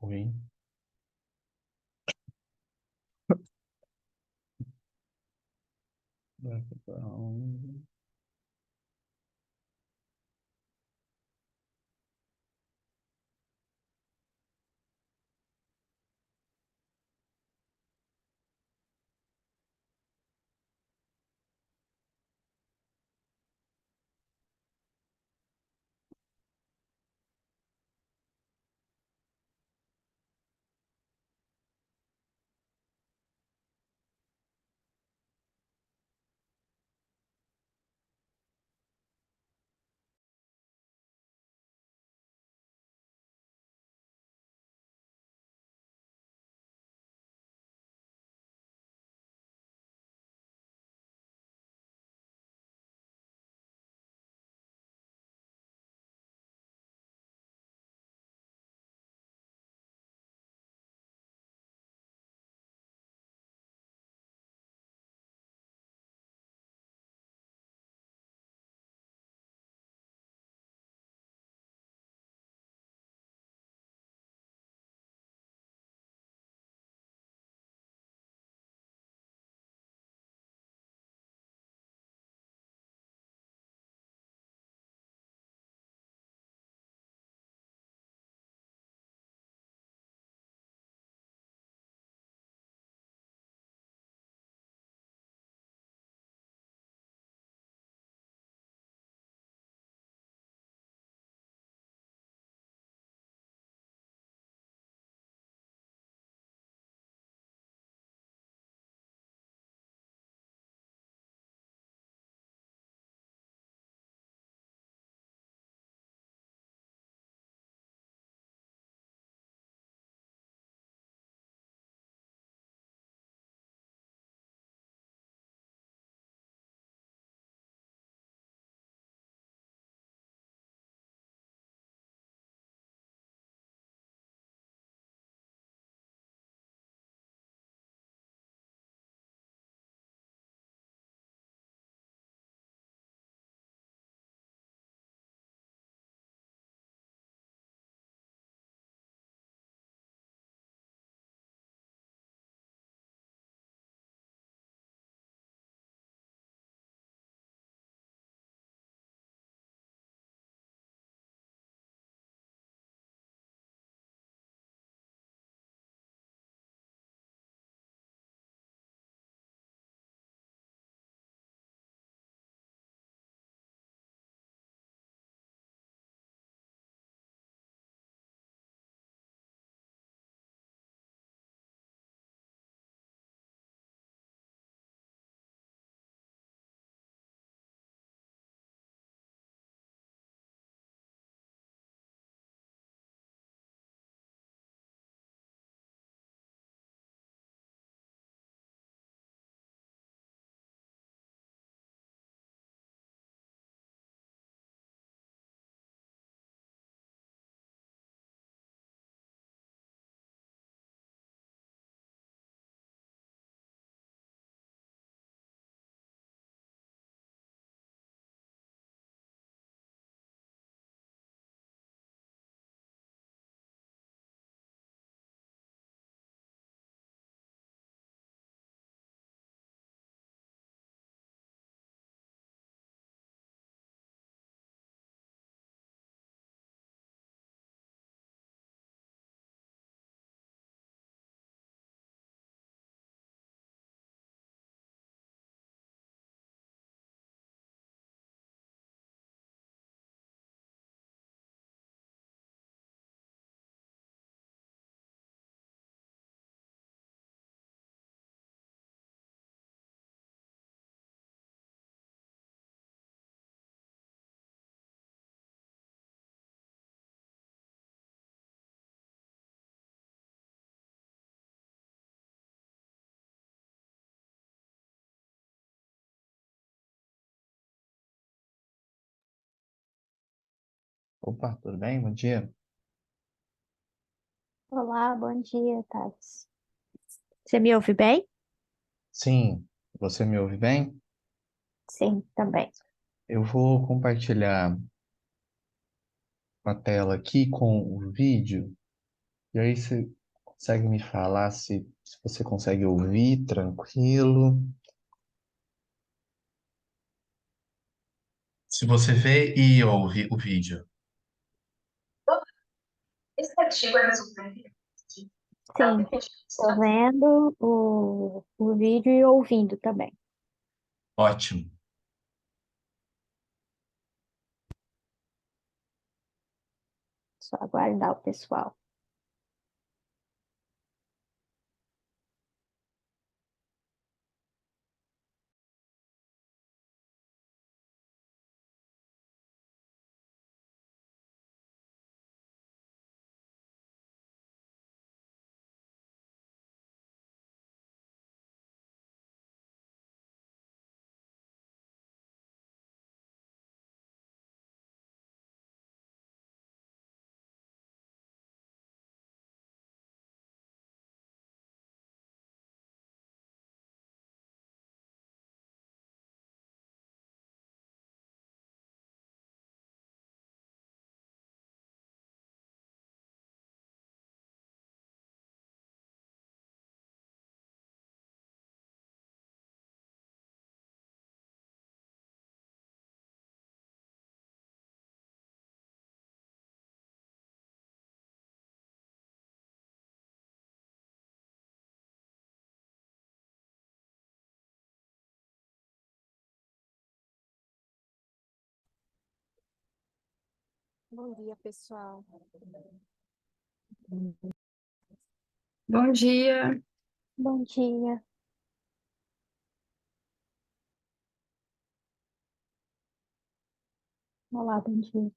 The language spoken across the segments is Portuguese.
Oi. Opa, tudo bem? Bom dia. Olá, bom dia, Thales. Você me ouve bem? Sim, você me ouve bem? Sim, também. Eu vou compartilhar a tela aqui com o vídeo E aí você consegue me falar se você consegue ouvir tranquilo? Se você vê e ouve o vídeo. Esse artigo é Sim, tô vendo o vídeo e ouvindo também. Ótimo. Só aguardar o pessoal. Bom dia, pessoal. Bom dia. Bom dia. Olá, bom dia.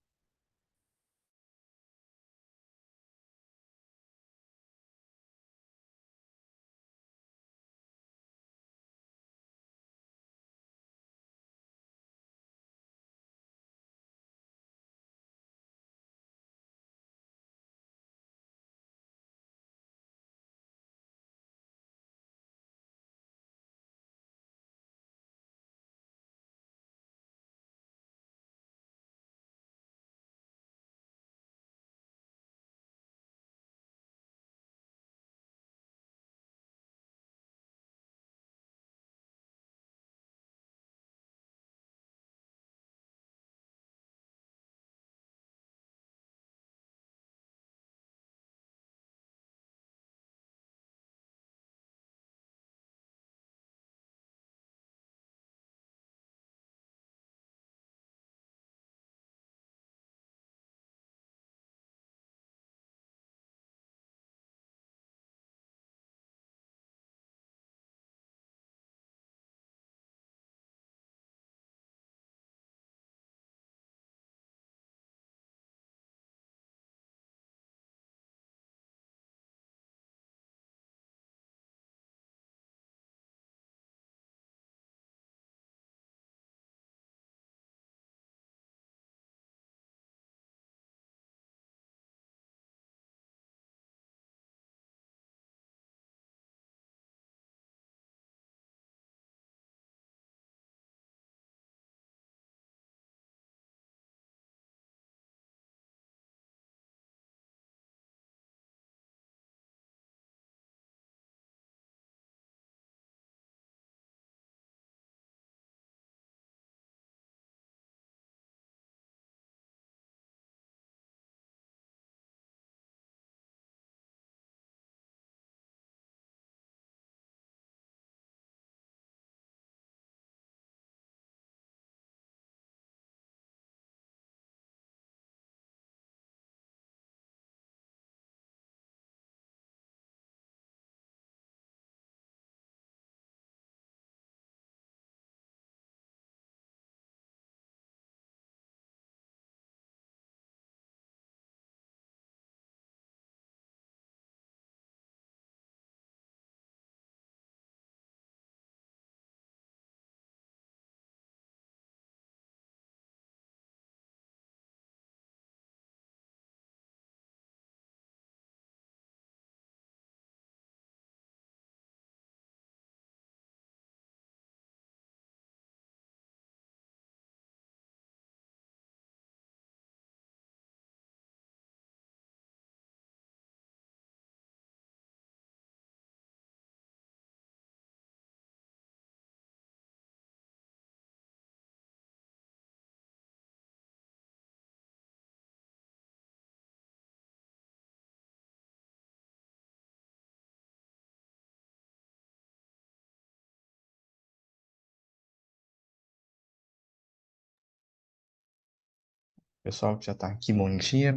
Pessoal que já está aqui, bom dia.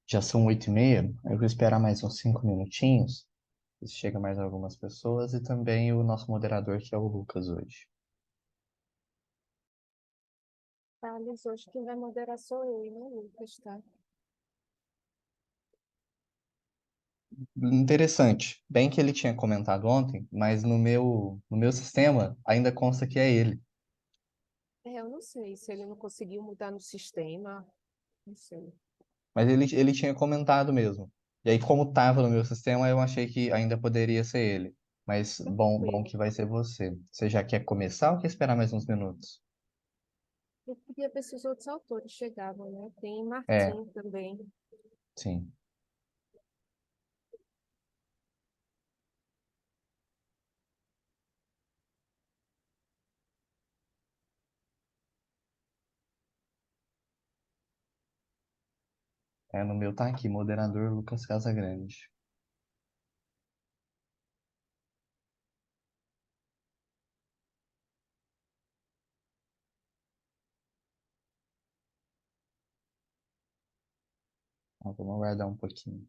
Já são 8h30. Eu vou esperar mais uns 5 minutinhos. Se chega mais algumas pessoas e também o nosso moderador, que é o Lucas hoje. Thales, hoje quem vai moderar sou eu e não o Lucas, tá? Interessante. Bem que ele tinha comentado ontem, mas no meu sistema ainda consta que é ele. Eu não sei se ele não conseguiu mudar no sistema, não sei. Mas ele tinha comentado mesmo. E aí, como estava no meu sistema, eu achei que ainda poderia ser ele. Mas bom Tranquilo. que vai ser você. Você já quer começar ou quer esperar mais uns minutos? Eu queria ver se os outros autores chegavam, né? Tem É, Martim também. sim. No meu tá aqui, moderador Lucas Casagrande. Vamos aguardar um pouquinho.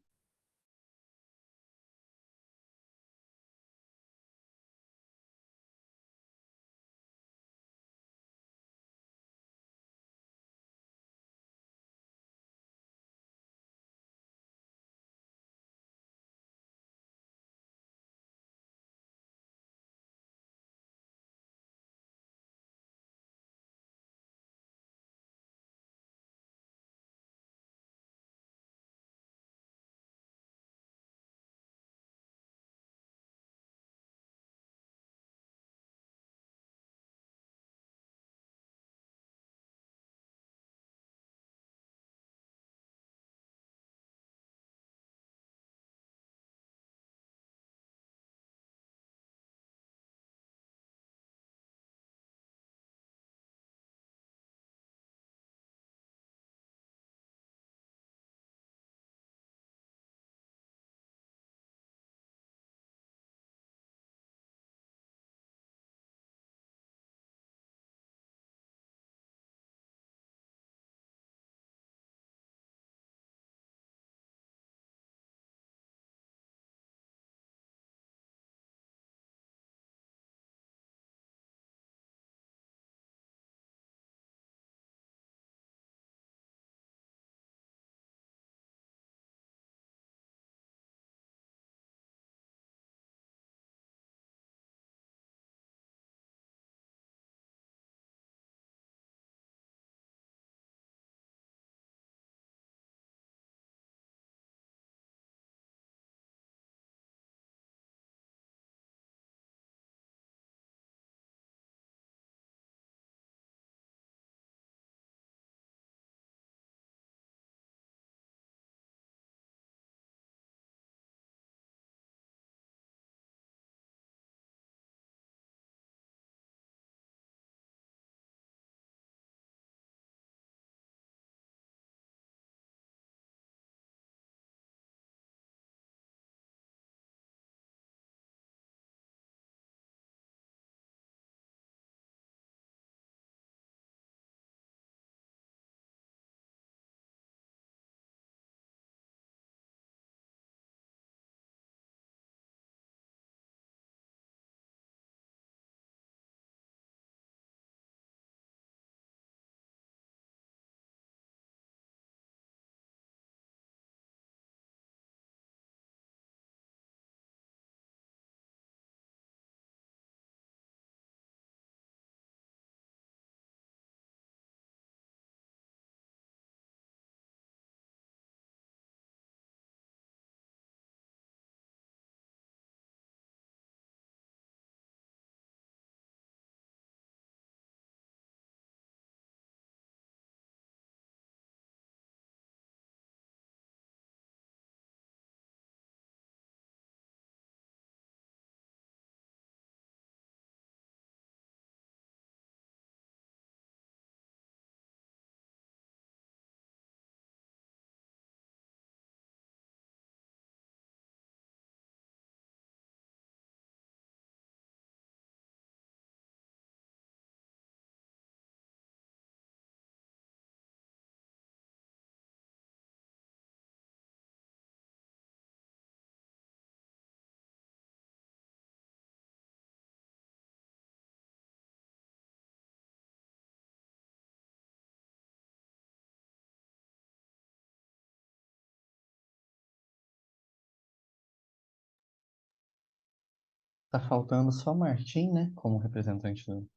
Tá faltando só o Martim, né? Como representante do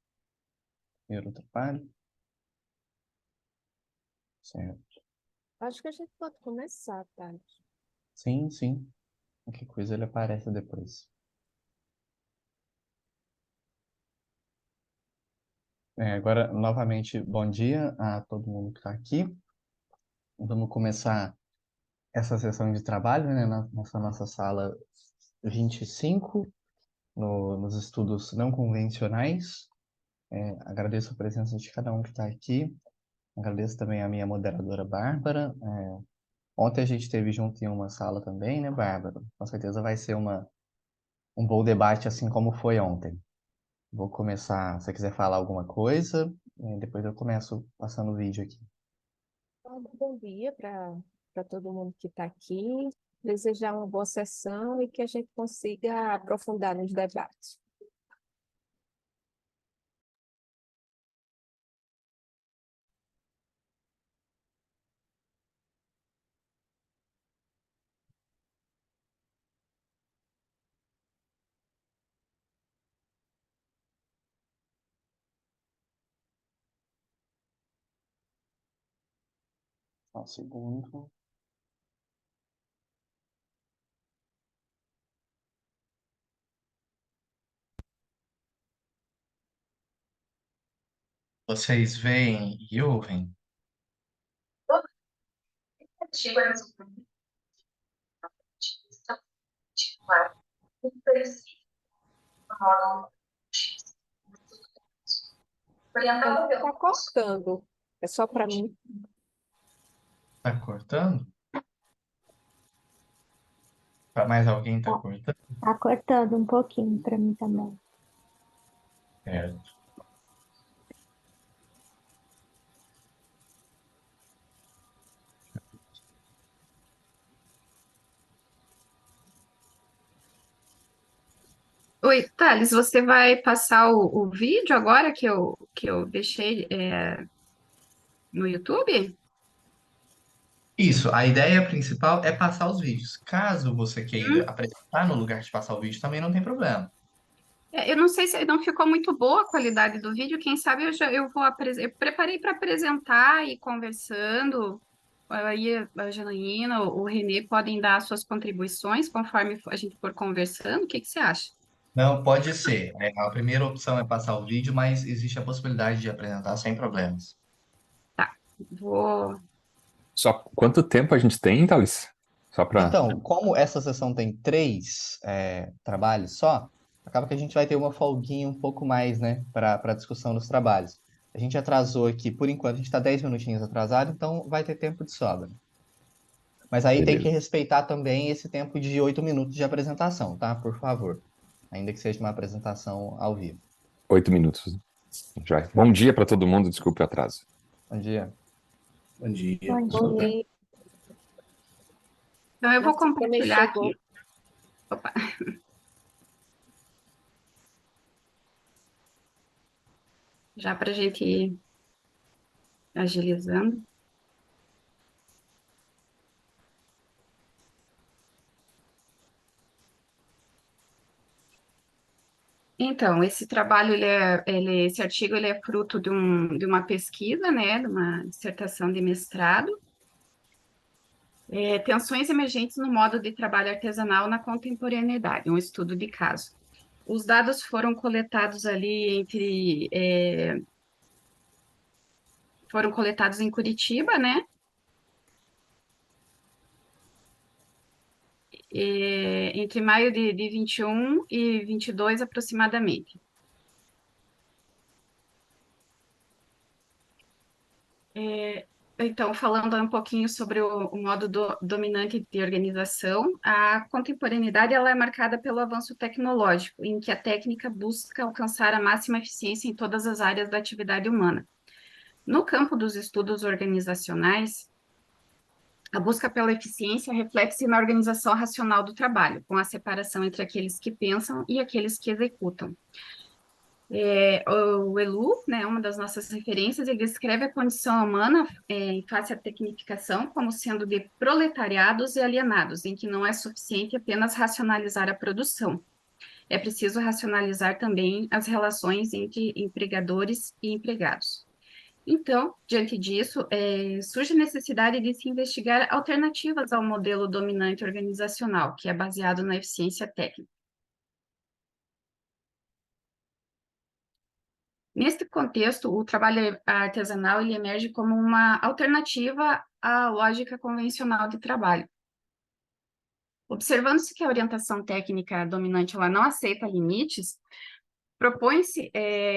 primeiro trabalho. Certo. Acho que a gente pode começar, tá? Sim, sim. Qualquer coisa ele aparece depois. Agora, novamente, bom dia a todo mundo que está aqui. Vamos começar essa sessão de trabalho, né, nessa nossa sala 25, nos estudos não convencionais. Agradeço a presença de cada um que está aqui. Agradeço também a minha moderadora, Bárbara. Ontem a gente esteve junto em uma sala também, né, Bárbara? Com certeza vai ser um bom debate, assim como foi ontem. Vou começar, se você quiser falar alguma coisa, depois eu começo passando o vídeo aqui. Bom dia para todo mundo que está aqui. Desejar uma boa sessão e que a gente consiga aprofundar nos debates. Só um segundo. Vocês veem e ouvem? Está cortando. É só para mim. Tá cortando? Para mais alguém tá Tá, cortando? tá cortando um pouquinho para mim também. Certo. Oi, Thales, você vai passar o vídeo agora que eu deixei no YouTube? Isso, a ideia principal é passar os vídeos. Caso você queira Hum? apresentar no lugar de passar o vídeo, também não tem problema. Eu não sei se não ficou muito boa a qualidade do vídeo. Quem sabe eu preparei para apresentar e conversando. Aí a Janaína, o Renê podem dar as suas contribuições conforme a gente for conversando. O que que você acha? Não, pode ser. A primeira opção é passar o vídeo, mas existe a possibilidade de apresentar sem problemas. Tá, vou. Só quanto tempo a gente tem, Thales? Só para. Então, como essa sessão tem três trabalhos só, acaba que a gente vai ter uma folguinha um pouco mais, né, para discussão dos trabalhos. A gente atrasou aqui, por enquanto, a gente está 10 minutinhos atrasado, então vai ter tempo de sobra. Mas aí tem que Beleza. respeitar também esse tempo de 8 minutos de apresentação, tá? Por favor. Ainda que seja uma apresentação ao vivo. 8 minutos. Já. Bom dia para todo mundo, desculpe o atraso. Bom dia. Bom dia. Bom Bom dia. dia. Então, eu vou Nossa, também compartilhar chegou. aqui. Opa, já para a gente ir agilizando. Então, esse trabalho, esse artigo, ele é fruto de uma pesquisa, né, de uma dissertação de mestrado, tensões emergentes no modo de trabalho artesanal na contemporaneidade, um estudo de caso. Os dados foram coletados ali foram coletados em Curitiba, né, entre maio de 21 e 22 aproximadamente. Então, falando um pouquinho sobre o modo dominante de organização, a contemporaneidade ela é marcada pelo avanço tecnológico, em que a técnica busca alcançar a máxima eficiência em todas as áreas da atividade humana. No campo dos estudos organizacionais, a busca pela eficiência reflete-se na organização racional do trabalho, com a separação entre aqueles que pensam e aqueles que executam. O Elu, né, uma das nossas referências, ele descreve a condição humana em face à tecnificação como sendo de proletariados e alienados, em que não é suficiente apenas racionalizar a produção. é preciso racionalizar também as relações entre empregadores e empregados. Então, diante disso, surge a necessidade de se investigar alternativas ao modelo dominante organizacional, que é baseado na eficiência técnica. Neste contexto, o trabalho artesanal ele emerge como uma alternativa à lógica convencional de trabalho. Observando-se que a orientação técnica dominante ela não aceita limites, propõe-se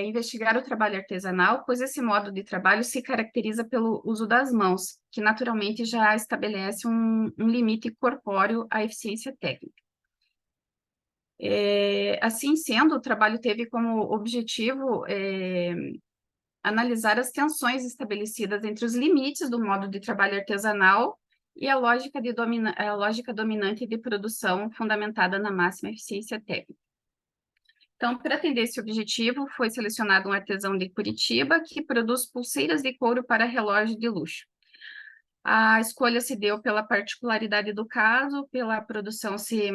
investigar o trabalho artesanal, pois esse modo de trabalho se caracteriza pelo uso das mãos, que naturalmente já estabelece um limite corpóreo à eficiência técnica. Assim sendo, o trabalho teve como objetivo analisar as tensões estabelecidas entre os limites do modo de trabalho artesanal e a lógica dominante de produção fundamentada na máxima eficiência técnica. Então, para atender esse objetivo, foi selecionado um artesão de Curitiba que produz pulseiras de couro para relógio de luxo. A escolha se deu pela particularidade do caso, pela produção ser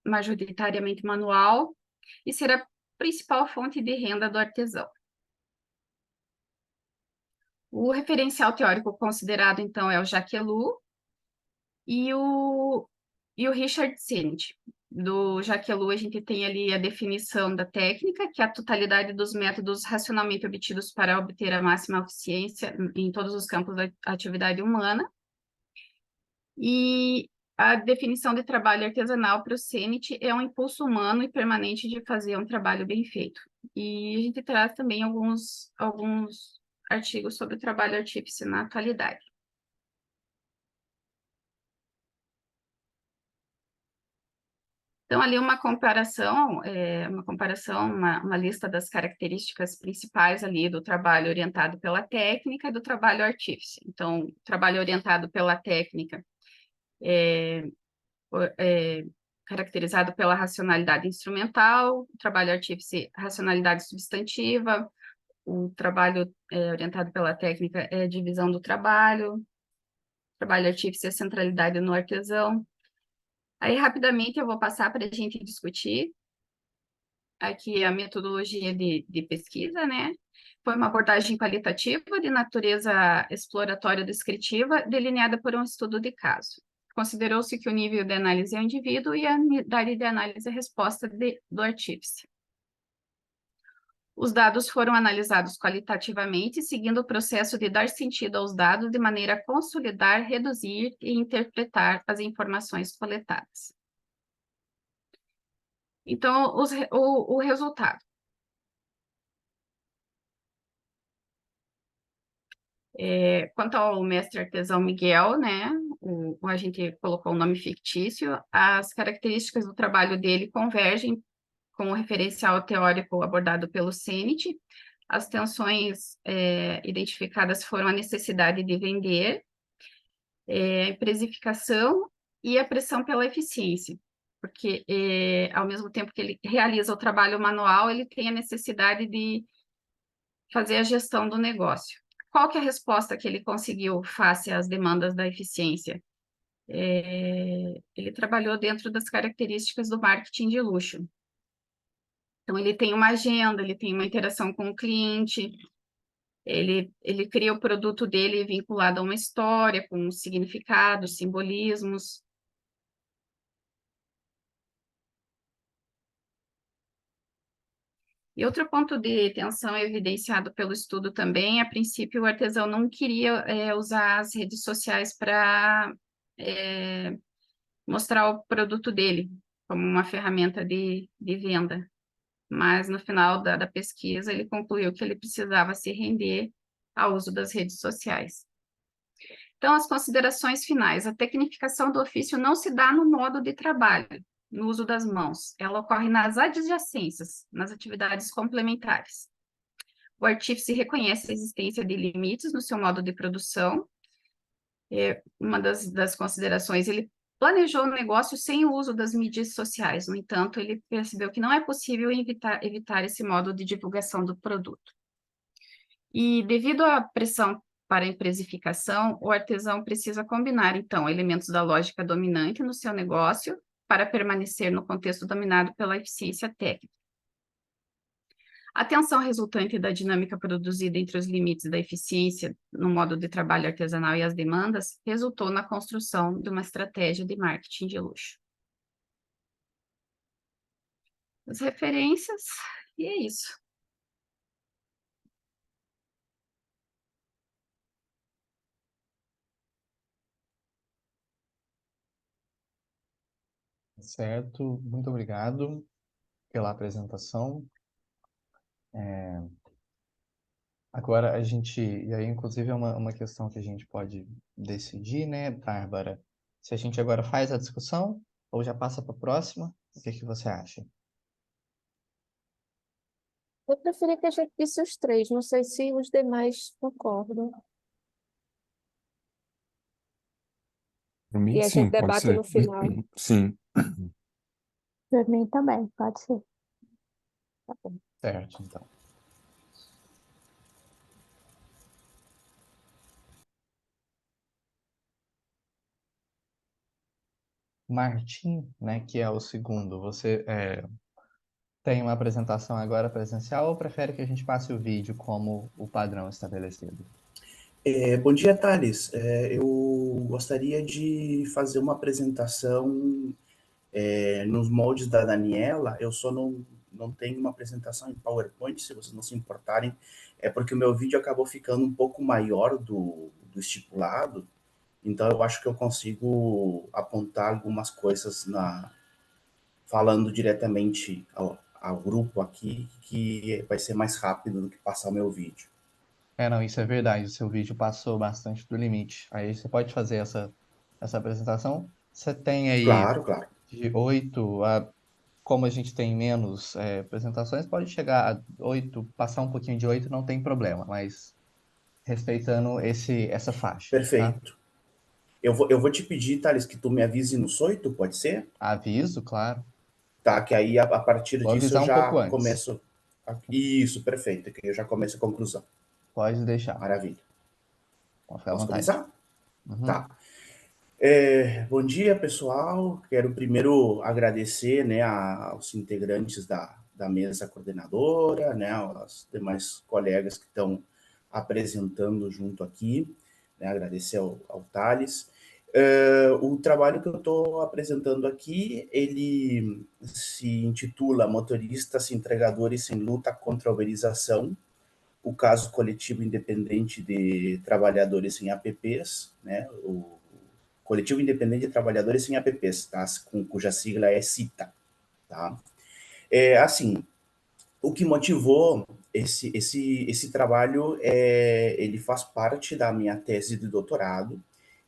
majoritariamente manual e ser a principal fonte de renda do artesão. O referencial teórico considerado, então, é o Jacques Ellul e o Richard Sennett. Do Jacques Ellul, a gente tem ali a definição da técnica, que é a totalidade dos métodos racionalmente obtidos para obter a máxima eficiência em todos os campos da atividade humana. E a definição de trabalho artesanal para o Sennett é um impulso humano e permanente de fazer um trabalho bem feito. E a gente traz também alguns artigos sobre o trabalho artífice na atualidade. Então, ali uma comparação, uma lista das características principais ali do trabalho orientado pela técnica e do trabalho artífice. Então, o trabalho orientado pela técnica é caracterizado pela racionalidade instrumental, o trabalho artífice, racionalidade substantiva, o trabalho orientado pela técnica é divisão do trabalho artífice é centralidade no artesão. Aí, rapidamente, eu vou passar para a gente discutir aqui a metodologia de pesquisa, né? Foi uma abordagem qualitativa de natureza exploratória descritiva, delineada por um estudo de caso. Considerou-se que o nível de análise é o indivíduo e a unidade de análise é a resposta do artífice. Os dados foram analisados qualitativamente, seguindo o processo de dar sentido aos dados de maneira a consolidar, reduzir e interpretar as informações coletadas. Então, o resultado. Quanto ao mestre artesão Miguel, né, a gente colocou o nome fictício, as características do trabalho dele convergem com o referencial teórico abordado pelo Sennett. As tensões identificadas foram a necessidade de vender, a precificação e a pressão pela eficiência, porque ao mesmo tempo que ele realiza o trabalho manual, ele tem a necessidade de fazer a gestão do negócio. Qual que é a resposta que ele conseguiu face às demandas da eficiência? Ele trabalhou dentro das características do marketing de luxo. Então, ele tem uma agenda, ele tem uma interação com o cliente, ele cria o produto dele vinculado a uma história, com significados, simbolismos. E outro ponto de tensão evidenciado pelo estudo também, a princípio o artesão não queria usar as redes sociais para mostrar o produto dele como uma ferramenta de venda. Mas no final da pesquisa ele concluiu que ele precisava se render ao uso das redes sociais. Então, as considerações finais. A tecnificação do ofício não se dá no modo de trabalho, no uso das mãos. Ela ocorre nas adjacências, nas atividades complementares. O artífice reconhece a existência de limites no seu modo de produção. Uma das considerações, ele planejou o negócio sem o uso das mídias sociais. No entanto, ele percebeu que não é possível evitar esse modo de divulgação do produto. E devido à pressão para a precificação, o artesão precisa combinar, então, elementos da lógica dominante no seu negócio para permanecer no contexto dominado pela eficiência técnica. A tensão resultante da dinâmica produzida entre os limites da eficiência no modo de trabalho artesanal e as demandas resultou na construção de uma estratégia de marketing de luxo. As referências, e é isso. Certo, muito obrigado pela apresentação. Agora a gente, e aí inclusive é uma questão que a gente pode decidir, né, Bárbara? Se a gente agora faz a discussão ou já passa para a próxima, o que que você acha? Eu preferia que a gente visse os três, não sei se os demais concordam. Para mim, E a sim, gente pode debate ser. no final. Sim. Por mim também, pode ser. Tá bom. Certo, então. Martim, né, que é o segundo, você tem uma apresentação agora presencial ou prefere que a gente passe o vídeo como o padrão estabelecido? Bom dia, Thales. Eu gostaria de fazer uma apresentação nos moldes da Daniela. Eu só não tenho uma apresentação em PowerPoint, se vocês não se importarem, é porque o meu vídeo acabou ficando um pouco maior do estipulado, então eu acho que eu consigo apontar algumas coisas falando diretamente ao grupo aqui, que vai ser mais rápido do que passar o meu vídeo. Não, isso é verdade, o seu vídeo passou bastante do limite. Aí você pode fazer essa apresentação. Você tem aí Claro, claro. de 8 a, como a gente tem menos apresentações, pode chegar a 8, passar um pouquinho de 8 não tem problema, mas respeitando essa faixa, tá? Perfeito. Eu vou te pedir, Thales, que tu me avise no Soito, pode ser? Aviso, claro. Tá, que aí a partir Vou disso eu avisar um já pouco antes. começo. Isso, perfeito, que eu já começo a conclusão. Pode deixar. Maravilha. Pode ficar à Posso vontade. começar? Uhum. Tá. Bom dia, pessoal. Quero primeiro agradecer, né, aos integrantes da mesa coordenadora, né, aos demais colegas que estão apresentando junto aqui, né, agradecer ao Thales. O trabalho que eu estou apresentando aqui, ele se intitula Motoristas Entregadores em Luta contra a Uberização, o caso coletivo independente de trabalhadores em APPs, né, o Coletivo Independente de Trabalhadores Sem APPs, tá? Cuja sigla é CITA. Tá? Assim, o que motivou esse trabalho, ele faz parte da minha tese de doutorado,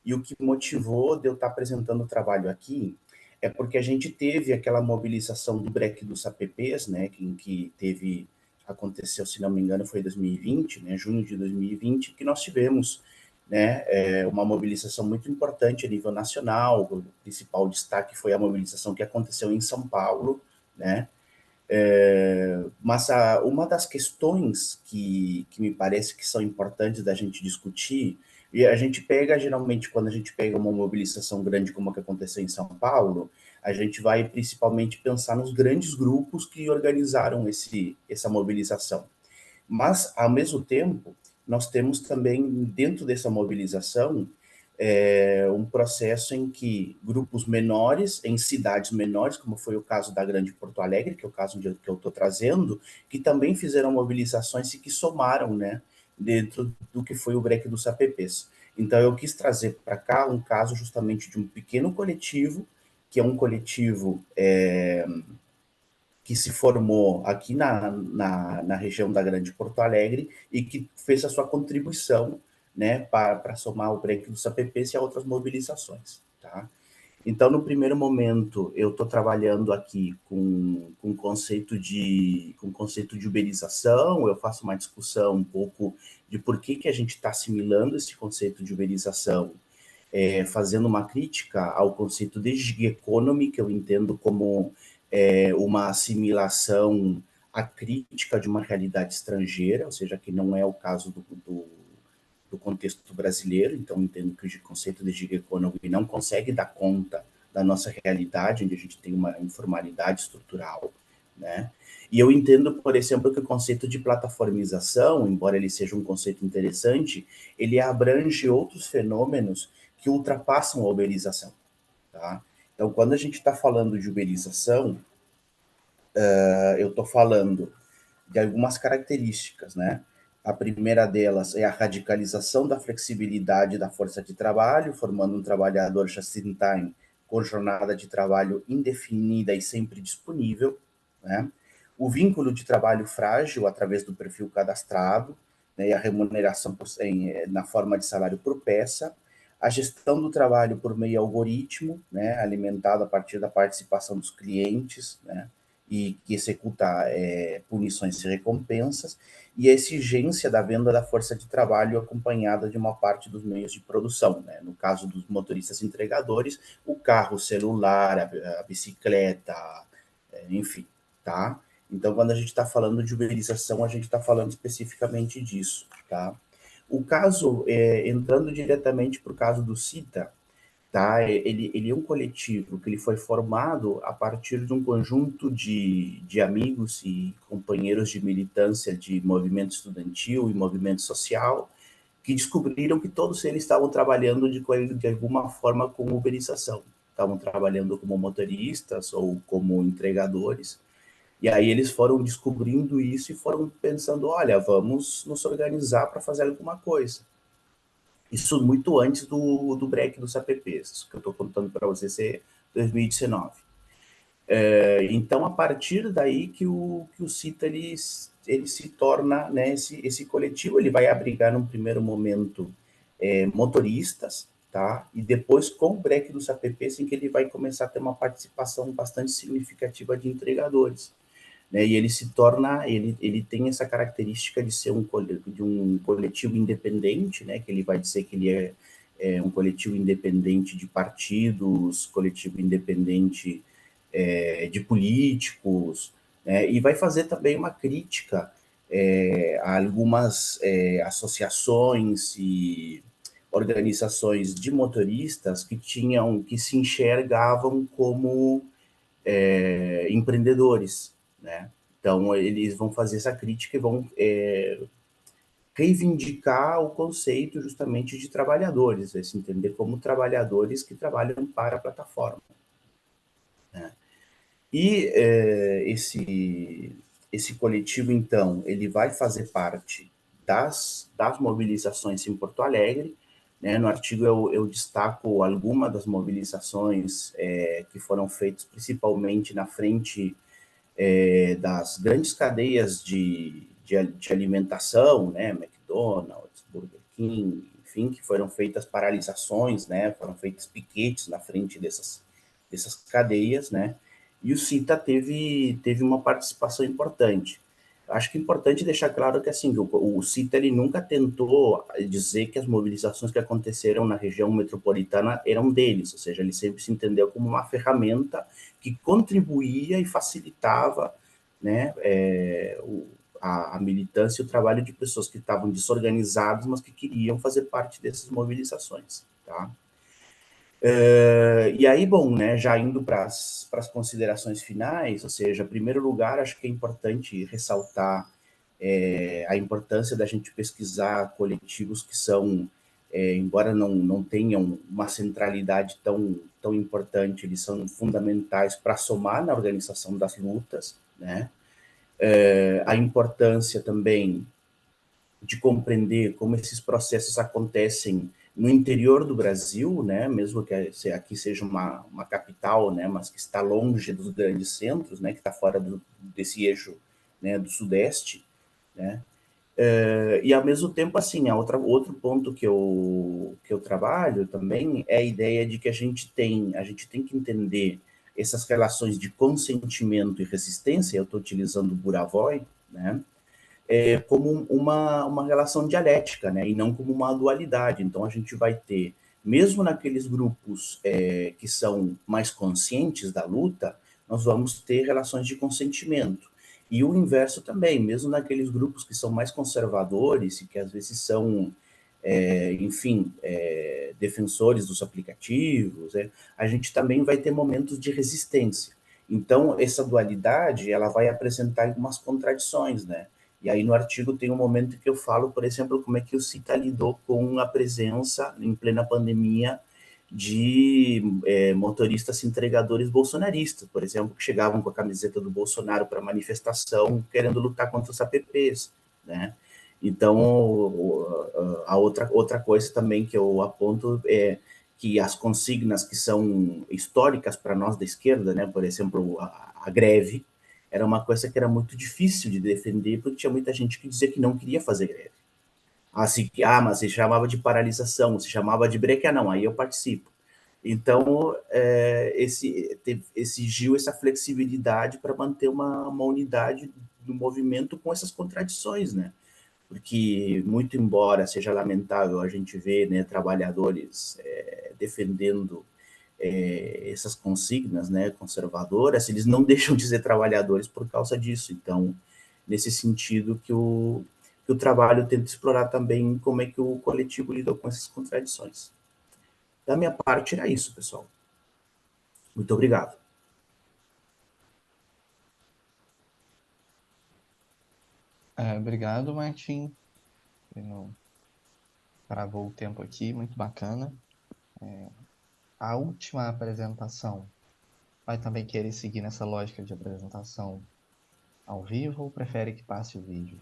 e o que motivou de eu estar apresentando o trabalho aqui é porque a gente teve aquela mobilização do break dos APPs, né, aconteceu, se não me engano, foi em 2020, né, junho de 2020, que nós tivemos, né, uma mobilização muito importante a nível nacional. O principal destaque foi a mobilização que aconteceu em São Paulo, né, mas uma das questões que me parece que são importantes da gente discutir, e a gente pega, geralmente, quando a gente pega uma mobilização grande como a que aconteceu em São Paulo, a gente vai principalmente pensar nos grandes grupos que organizaram essa mobilização. Mas, ao mesmo tempo, nós temos também, dentro dessa mobilização, um processo em que grupos menores, em cidades menores, como foi o caso da Grande Porto Alegre, que é o caso que eu estou trazendo, que também fizeram mobilizações e que somaram, né, dentro do que foi o break dos APPs. Então, eu quis trazer para cá um caso justamente de um pequeno coletivo, que é um coletivo que se formou aqui na região da Grande Porto Alegre e que fez a sua contribuição, né, para somar o break dos APPs e a outras mobilizações. Tá? Então, no primeiro momento, eu estou trabalhando aqui com conceito de uberização. Eu faço uma discussão um pouco de por que a gente está assimilando esse conceito de uberização, fazendo uma crítica ao conceito de gig economy, que eu entendo como uma assimilação à crítica de uma realidade estrangeira, ou seja, que não é o caso do contexto brasileiro. Então, entendo que o conceito de gig economy não consegue dar conta da nossa realidade, onde a gente tem uma informalidade estrutural, né? E eu entendo, por exemplo, que o conceito de plataformização, embora ele seja um conceito interessante, ele abrange outros fenômenos que ultrapassam a uberização, tá? Então, quando a gente está falando de uberização, eu estou falando de algumas características, né? A primeira delas é a radicalização da flexibilidade da força de trabalho, formando um trabalhador just-in-time com jornada de trabalho indefinida e sempre disponível, né? O vínculo de trabalho frágil através do perfil cadastrado, né, e a remuneração na forma de salário por peça, a gestão do trabalho por meio algoritmo, né, alimentado a partir da participação dos clientes, né, e que executa punições e recompensas, e a exigência da venda da força de trabalho acompanhada de uma parte dos meios de produção, né? No caso dos motoristas entregadores, o carro, o celular, a bicicleta, enfim, tá? Então, quando a gente está falando de uberização, a gente está falando especificamente disso, tá? O caso, entrando diretamente para o caso do CITA, tá? Ele é um coletivo que ele foi formado a partir de um conjunto de amigos e companheiros de militância de movimento estudantil e movimento social que descobriram que todos eles estavam trabalhando de alguma forma com uberização. Estavam trabalhando como motoristas ou como entregadores. E aí eles foram descobrindo isso e foram pensando, olha, vamos nos organizar para fazer alguma coisa. Isso muito antes do break dos apps, que eu estou contando para vocês, é 2019. Então, a partir daí que o CITA ele se torna, né, esse coletivo, ele vai abrigar num primeiro momento motoristas, tá? E depois, com o break dos apps, em que ele vai começar a ter uma participação bastante significativa de entregadores. Né, e ele se torna, ele tem essa característica de ser um coletivo independente, né, que ele vai dizer que ele é um coletivo independente de partidos, coletivo independente de políticos, né, e vai fazer também uma crítica a algumas associações e organizações de motoristas que se enxergavam como empreendedores, né? Então, eles vão fazer essa crítica e vão reivindicar o conceito justamente de trabalhadores, se entender como trabalhadores que trabalham para a plataforma, né? E esse coletivo, então, ele vai fazer parte das mobilizações em Porto Alegre, né? No artigo eu destaco algumas das mobilizações que foram feitas principalmente na frente das grandes cadeias de alimentação, né, McDonald's, Burger King, enfim, que foram feitas paralisações, né, foram feitos piquetes na frente dessas cadeias, né, e o CITA teve uma participação importante. Acho que é importante deixar claro que assim, o CITA ele nunca tentou dizer que as mobilizações que aconteceram na região metropolitana eram deles, ou seja, ele sempre se entendeu como uma ferramenta que contribuía e facilitava, né, a militância e o trabalho de pessoas que estavam desorganizadas, mas que queriam fazer parte dessas mobilizações, tá? E aí, bom, né, já indo para as considerações finais, ou seja, em primeiro lugar, acho que é importante ressaltar a importância da gente pesquisar coletivos que são, embora não tenham uma centralidade tão importante, eles são fundamentais para somar na organização das lutas, né? A importância também de compreender como esses processos acontecem no interior do Brasil, né, mesmo que aqui seja uma capital, né, mas que está longe dos grandes centros, né, que está fora desse eixo, né, do Sudeste, né, e ao mesmo tempo, assim, outro ponto que eu trabalho também é a ideia de que a gente tem que entender essas relações de consentimento e resistência, eu estou utilizando o Buravoy, né, como uma relação dialética, né, e não como uma dualidade. Então, a gente vai ter, mesmo naqueles grupos que são mais conscientes da luta, nós vamos ter relações de consentimento. E o inverso também, mesmo naqueles grupos que são mais conservadores e que às vezes são enfim, defensores dos aplicativos, a gente também vai ter momentos de resistência. Então, essa dualidade, ela vai apresentar algumas contradições, né? E aí no artigo tem um momento que eu falo, por exemplo, como é que o CITA lidou com a presença, em plena pandemia, de motoristas entregadores bolsonaristas, por exemplo, que chegavam com a camiseta do Bolsonaro para manifestação, querendo lutar contra os APPs, né? Então, a outra coisa também que eu aponto é que as consignas que são históricas para nós da esquerda, né, por exemplo, a greve, era uma coisa que era muito difícil de defender, porque tinha muita gente que dizia que não queria fazer greve. Assim, mas se chamava de paralisação, se chamava de break, não, aí eu participo. Então, exigiu essa flexibilidade para manter uma unidade do movimento com essas contradições, né? Porque, muito embora seja lamentável a gente ver, né, trabalhadores defendendo essas consignas, né, conservadoras, eles não deixam de ser trabalhadores por causa disso. Então, nesse sentido que o trabalho tenta explorar também como é que o coletivo lidou com essas contradições. Da minha parte, era isso, pessoal. Muito obrigado. Obrigado, Martim. Não travou o tempo aqui, muito bacana. A última apresentação vai também querer seguir nessa lógica de apresentação ao vivo ou prefere que passe o vídeo?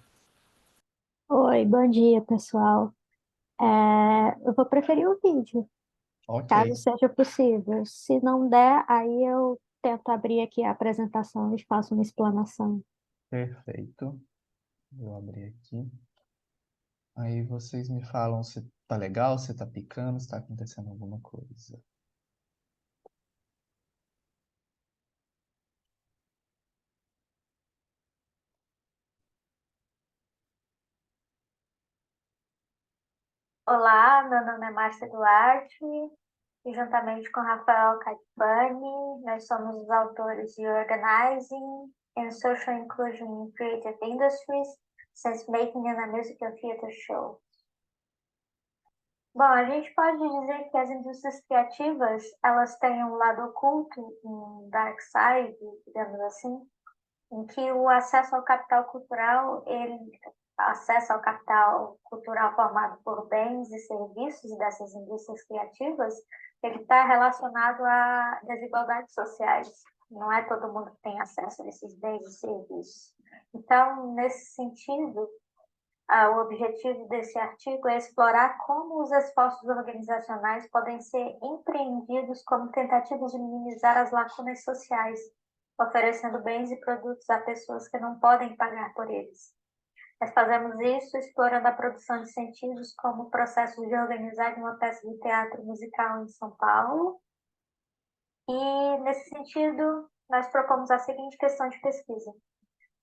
Oi, bom dia, pessoal. Eu vou preferir o vídeo, Ok, caso seja possível. Se não der, aí eu tento abrir aqui a apresentação e faço uma explanação. perfeito. Vou abrir aqui. Aí vocês me falam se tá legal, se tá picando, se tá acontecendo alguma coisa. Olá, meu nome é Márcia Duarte e juntamente com Rafael Catipani, nós somos os autores de Organizing and Social Inclusion in Creative Industries, Sense Making and a Musical Theater Show. Bom, a gente pode dizer que as indústrias criativas, elas têm um lado oculto, um dark side, digamos assim, em que o acesso ao capital cultural, acesso ao capital cultural formado por bens e serviços dessas indústrias criativas, ele está relacionado a desigualdades sociais. Não é todo mundo que tem acesso a esses bens e serviços. Então, nesse sentido, o objetivo desse artigo é explorar como os esforços organizacionais podem ser empreendidos como tentativas de minimizar as lacunas sociais, oferecendo bens e produtos a pessoas que não podem pagar por eles. Nós fazemos isso explorando a produção de sentidos como o processo de organizar uma peça de teatro musical em São Paulo. E, nesse sentido, nós propomos a seguinte questão de pesquisa: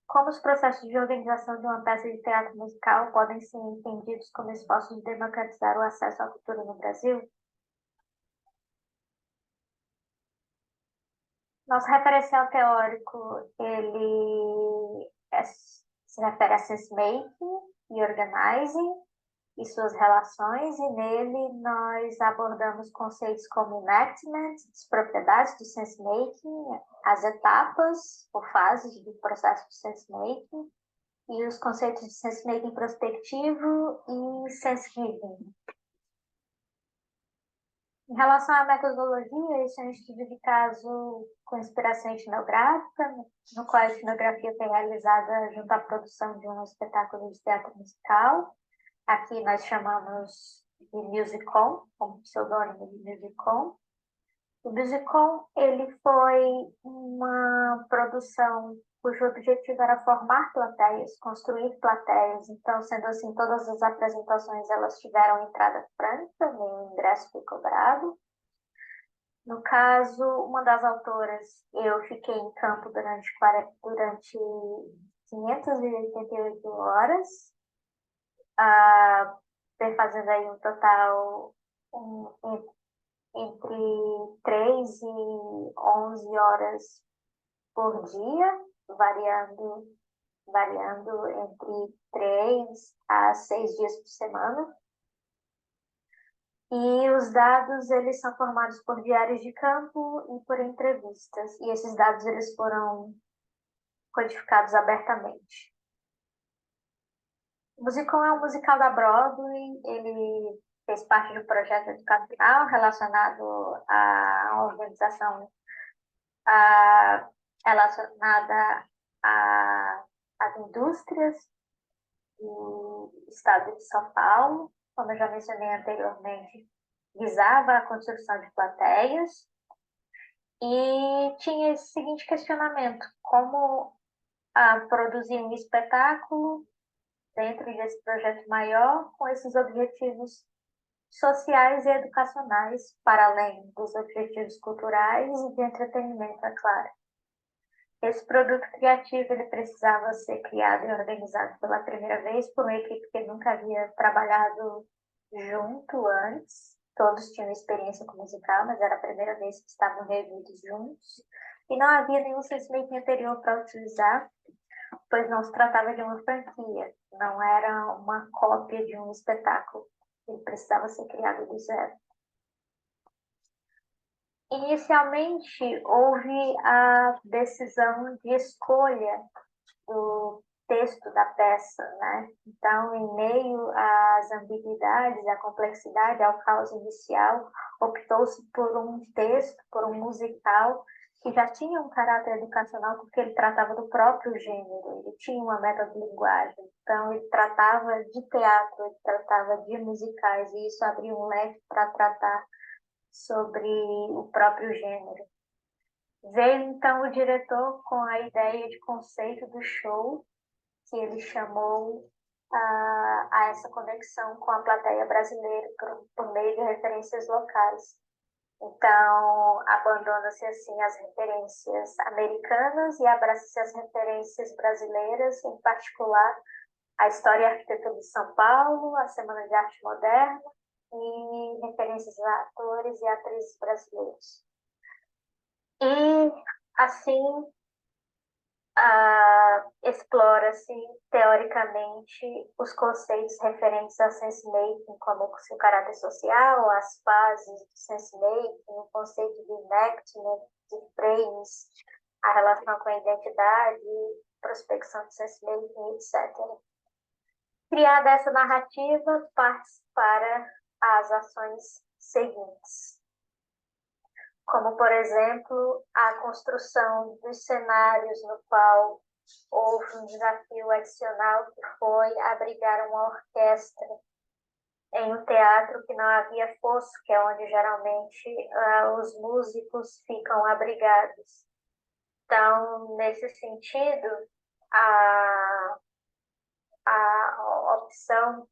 como os processos de organização de uma peça de teatro musical podem ser entendidos como esforços de democratizar o acesso à cultura no Brasil? Nosso referencial teórico, se refere a sense-making e organizing e suas relações, e nele nós abordamos conceitos como enactment, as propriedades do sense-making, as etapas ou fases do processo de sense-making, e os conceitos de sense-making prospectivo e sense-giving. Em relação à metodologia, esse é um estudo de caso com inspiração etnográfica, no qual a etnografia foi realizada junto à produção de um espetáculo de teatro musical. Aqui nós chamamos de Musicon, como pseudônimo de Musicon. O Musicon, ele foi uma produção cujo objetivo era formar plateias, construir plateias. Então, sendo assim, todas as apresentações elas tiveram entrada franca, nenhum ingresso foi cobrado. No caso, uma das autoras, eu fiquei em campo durante 588 horas, fazendo aí um total entre 3 e 11 horas por dia, variando entre 3 a 6 dias por semana. E os dados, eles são formados por diários de campo e por entrevistas. E esses dados, eles foram codificados abertamente. O musical é um musical da Broadway. Ele fez parte de um projeto educacional relacionado à organização relacionada às indústrias do estado de São Paulo. Como eu já mencionei anteriormente, visava a construção de plateias e tinha esse seguinte questionamento: como produzir um espetáculo dentro desse projeto maior com esses objetivos sociais e educacionais, para além dos objetivos culturais e de entretenimento, é claro. Esse produto criativo ele precisava ser criado e organizado pela primeira vez por uma equipe que nunca havia trabalhado junto antes. Todos tinham experiência com musical, mas era a primeira vez que estavam reunidos juntos. E não havia nenhum sense-making anterior para utilizar, pois não se tratava de uma franquia, não era uma cópia de um espetáculo. Ele precisava ser criado do zero. Inicialmente, houve a decisão de escolha do texto da peça, né? Então, em meio às ambiguidades, à complexidade, ao caos inicial, optou-se por um texto, por um musical que já tinha um caráter educacional porque ele tratava do próprio gênero, ele tinha uma metalinguagem. Então, ele tratava de teatro, ele tratava de musicais, e isso abria um leque para tratar sobre o próprio gênero. Veio então o diretor com a ideia de conceito do show, que ele chamou a essa conexão com a plateia brasileira por meio de referências locais. Então, abandona-se assim as referências americanas e abraça-se as referências brasileiras, em particular a história e a arquitetura de São Paulo, a Semana de Arte Moderna e referências a atores e atrizes brasileiros. E, assim, explora-se, teoricamente, os conceitos referentes ao sense-making, como o seu caráter social, as fases do sense-making, o conceito de enactment, de frames, a relação com a identidade, prospecção de sense-making, etc. Criada essa narrativa, parte para as ações seguintes, como, por exemplo, a construção dos cenários, no qual houve um desafio adicional, que foi abrigar uma orquestra em um teatro que não havia fosso, que é onde geralmente os músicos ficam abrigados. Então, nesse sentido, a opção,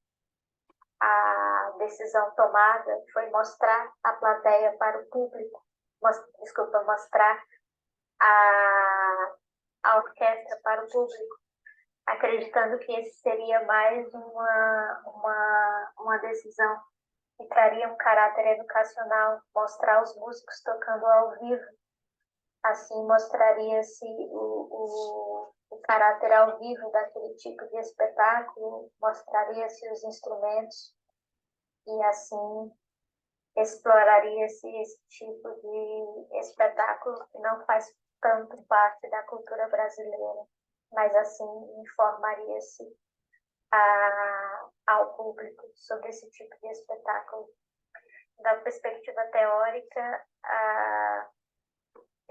a decisão tomada foi mostrar a plateia para o público, mostrar a orquestra para o público, acreditando que esse seria mais uma decisão que traria um caráter educacional, mostrar os músicos tocando ao vivo. Assim mostraria-se o caráter ao vivo daquele tipo de espetáculo, mostraria-se os instrumentos e assim exploraria-se esse tipo de espetáculo que não faz tanto parte da cultura brasileira, mas assim informaria-se ao público sobre esse tipo de espetáculo. Da perspectiva teórica,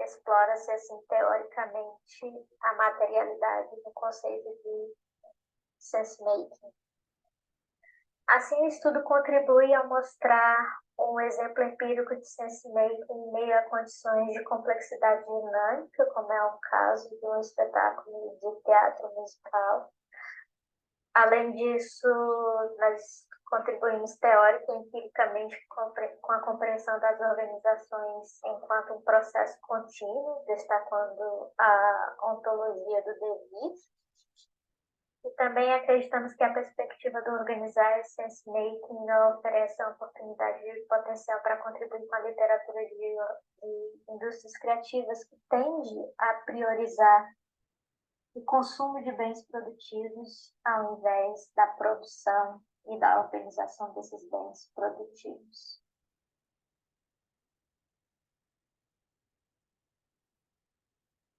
explora-se assim teoricamente a materialidade do conceito de sense-making. Assim, o estudo contribui a mostrar um exemplo empírico de sense-making em meio a condições de complexidade dinâmica, como é o caso de um espetáculo de teatro musical. Além disso, nós contribuímos teórica e empiricamente com a compreensão das organizações enquanto um processo contínuo, destacando a ontologia do dever. E também acreditamos que a perspectiva do organizar sense-making oferece uma oportunidade de potencial para contribuir com a literatura de indústrias criativas, que tende a priorizar o consumo de bens produtivos ao invés da produção e da organização desses bens produtivos.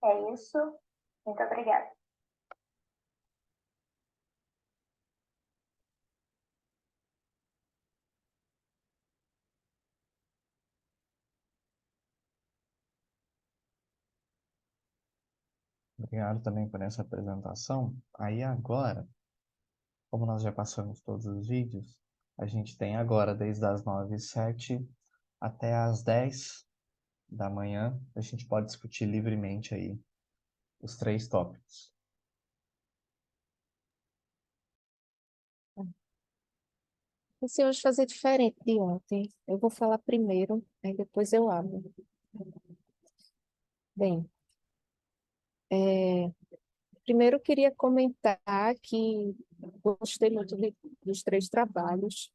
É isso. Muito obrigada. Obrigado também por essa apresentação. Aí agora, como nós já passamos todos os vídeos, a gente tem agora, desde as 9h07 até as 10 da manhã, a gente pode discutir livremente aí os 3 tópicos. Se hoje fazer diferente de ontem, eu vou falar primeiro, aí depois eu abro. Bem, primeiro eu queria comentar que gostei muito dos 3 trabalhos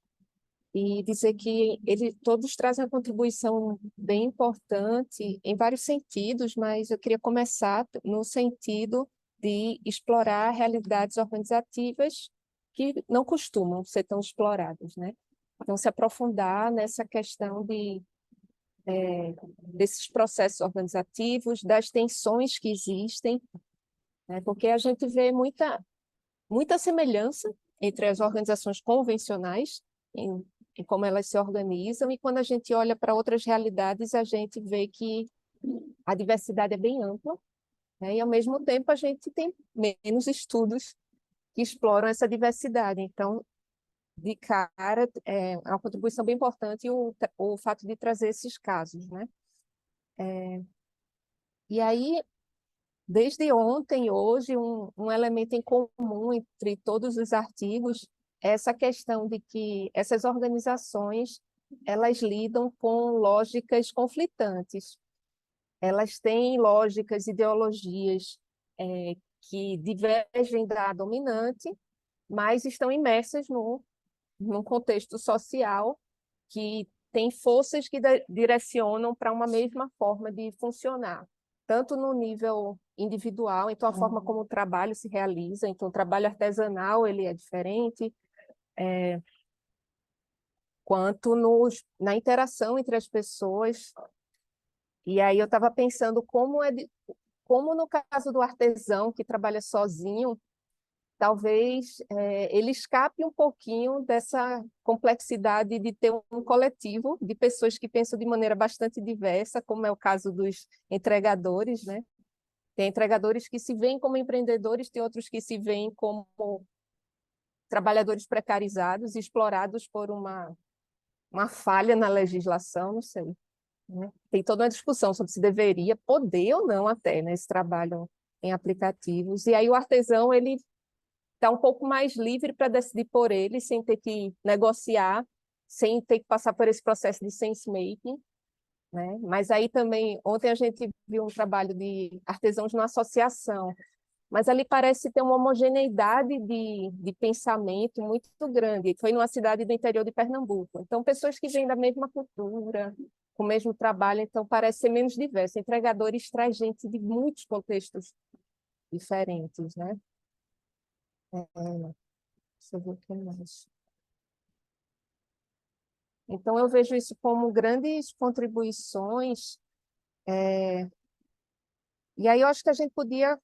e dizer que todos trazem uma contribuição bem importante em vários sentidos, mas eu queria começar no sentido de explorar realidades organizativas que não costumam ser tão exploradas, né? Então, se aprofundar nessa questão desses processos organizativos, das tensões que existem, né? Porque a gente vê muita semelhança entre as organizações convencionais em como elas se organizam, e quando a gente olha para outras realidades, a gente vê que a diversidade é bem ampla, né? E, ao mesmo tempo, a gente tem menos estudos que exploram essa diversidade. Então, de cara, é uma contribuição bem importante o fato de trazer esses casos, né? E aí, desde ontem e hoje, um elemento em comum entre todos os artigos é essa questão de que essas organizações elas lidam com lógicas conflitantes. Elas têm lógicas, ideologias que divergem da dominante, mas estão imersas num contexto social que tem forças que direcionam para uma mesma forma de funcionar, tanto no nível individual, então a forma como o trabalho se realiza, então o trabalho artesanal ele é diferente, quanto na interação entre as pessoas. E aí eu estava pensando como no caso do artesão que trabalha sozinho, talvez ele escape um pouquinho dessa complexidade de ter um coletivo de pessoas que pensam de maneira bastante diversa, como é o caso dos entregadores, né? Tem entregadores que se veem como empreendedores, tem outros que se veem como trabalhadores precarizados, explorados por uma falha na legislação, não sei, né? Tem toda uma discussão sobre se deveria poder ou não até, né, esse trabalho em aplicativos. E aí o artesão, ele está um pouco mais livre para decidir por ele, sem ter que negociar, sem ter que passar por esse processo de sense-making, né? Mas aí também, ontem a gente viu um trabalho de artesãos numa associação, mas ali parece ter uma homogeneidade de pensamento muito grande. Foi numa cidade do interior de Pernambuco. Então, pessoas que vêm da mesma cultura, com o mesmo trabalho, então parece ser menos diverso. Entregadores traz gente de muitos contextos diferentes, né? Deixa eu ver o que mais. Então, eu vejo isso como grandes contribuições. E aí eu acho que a gente podia,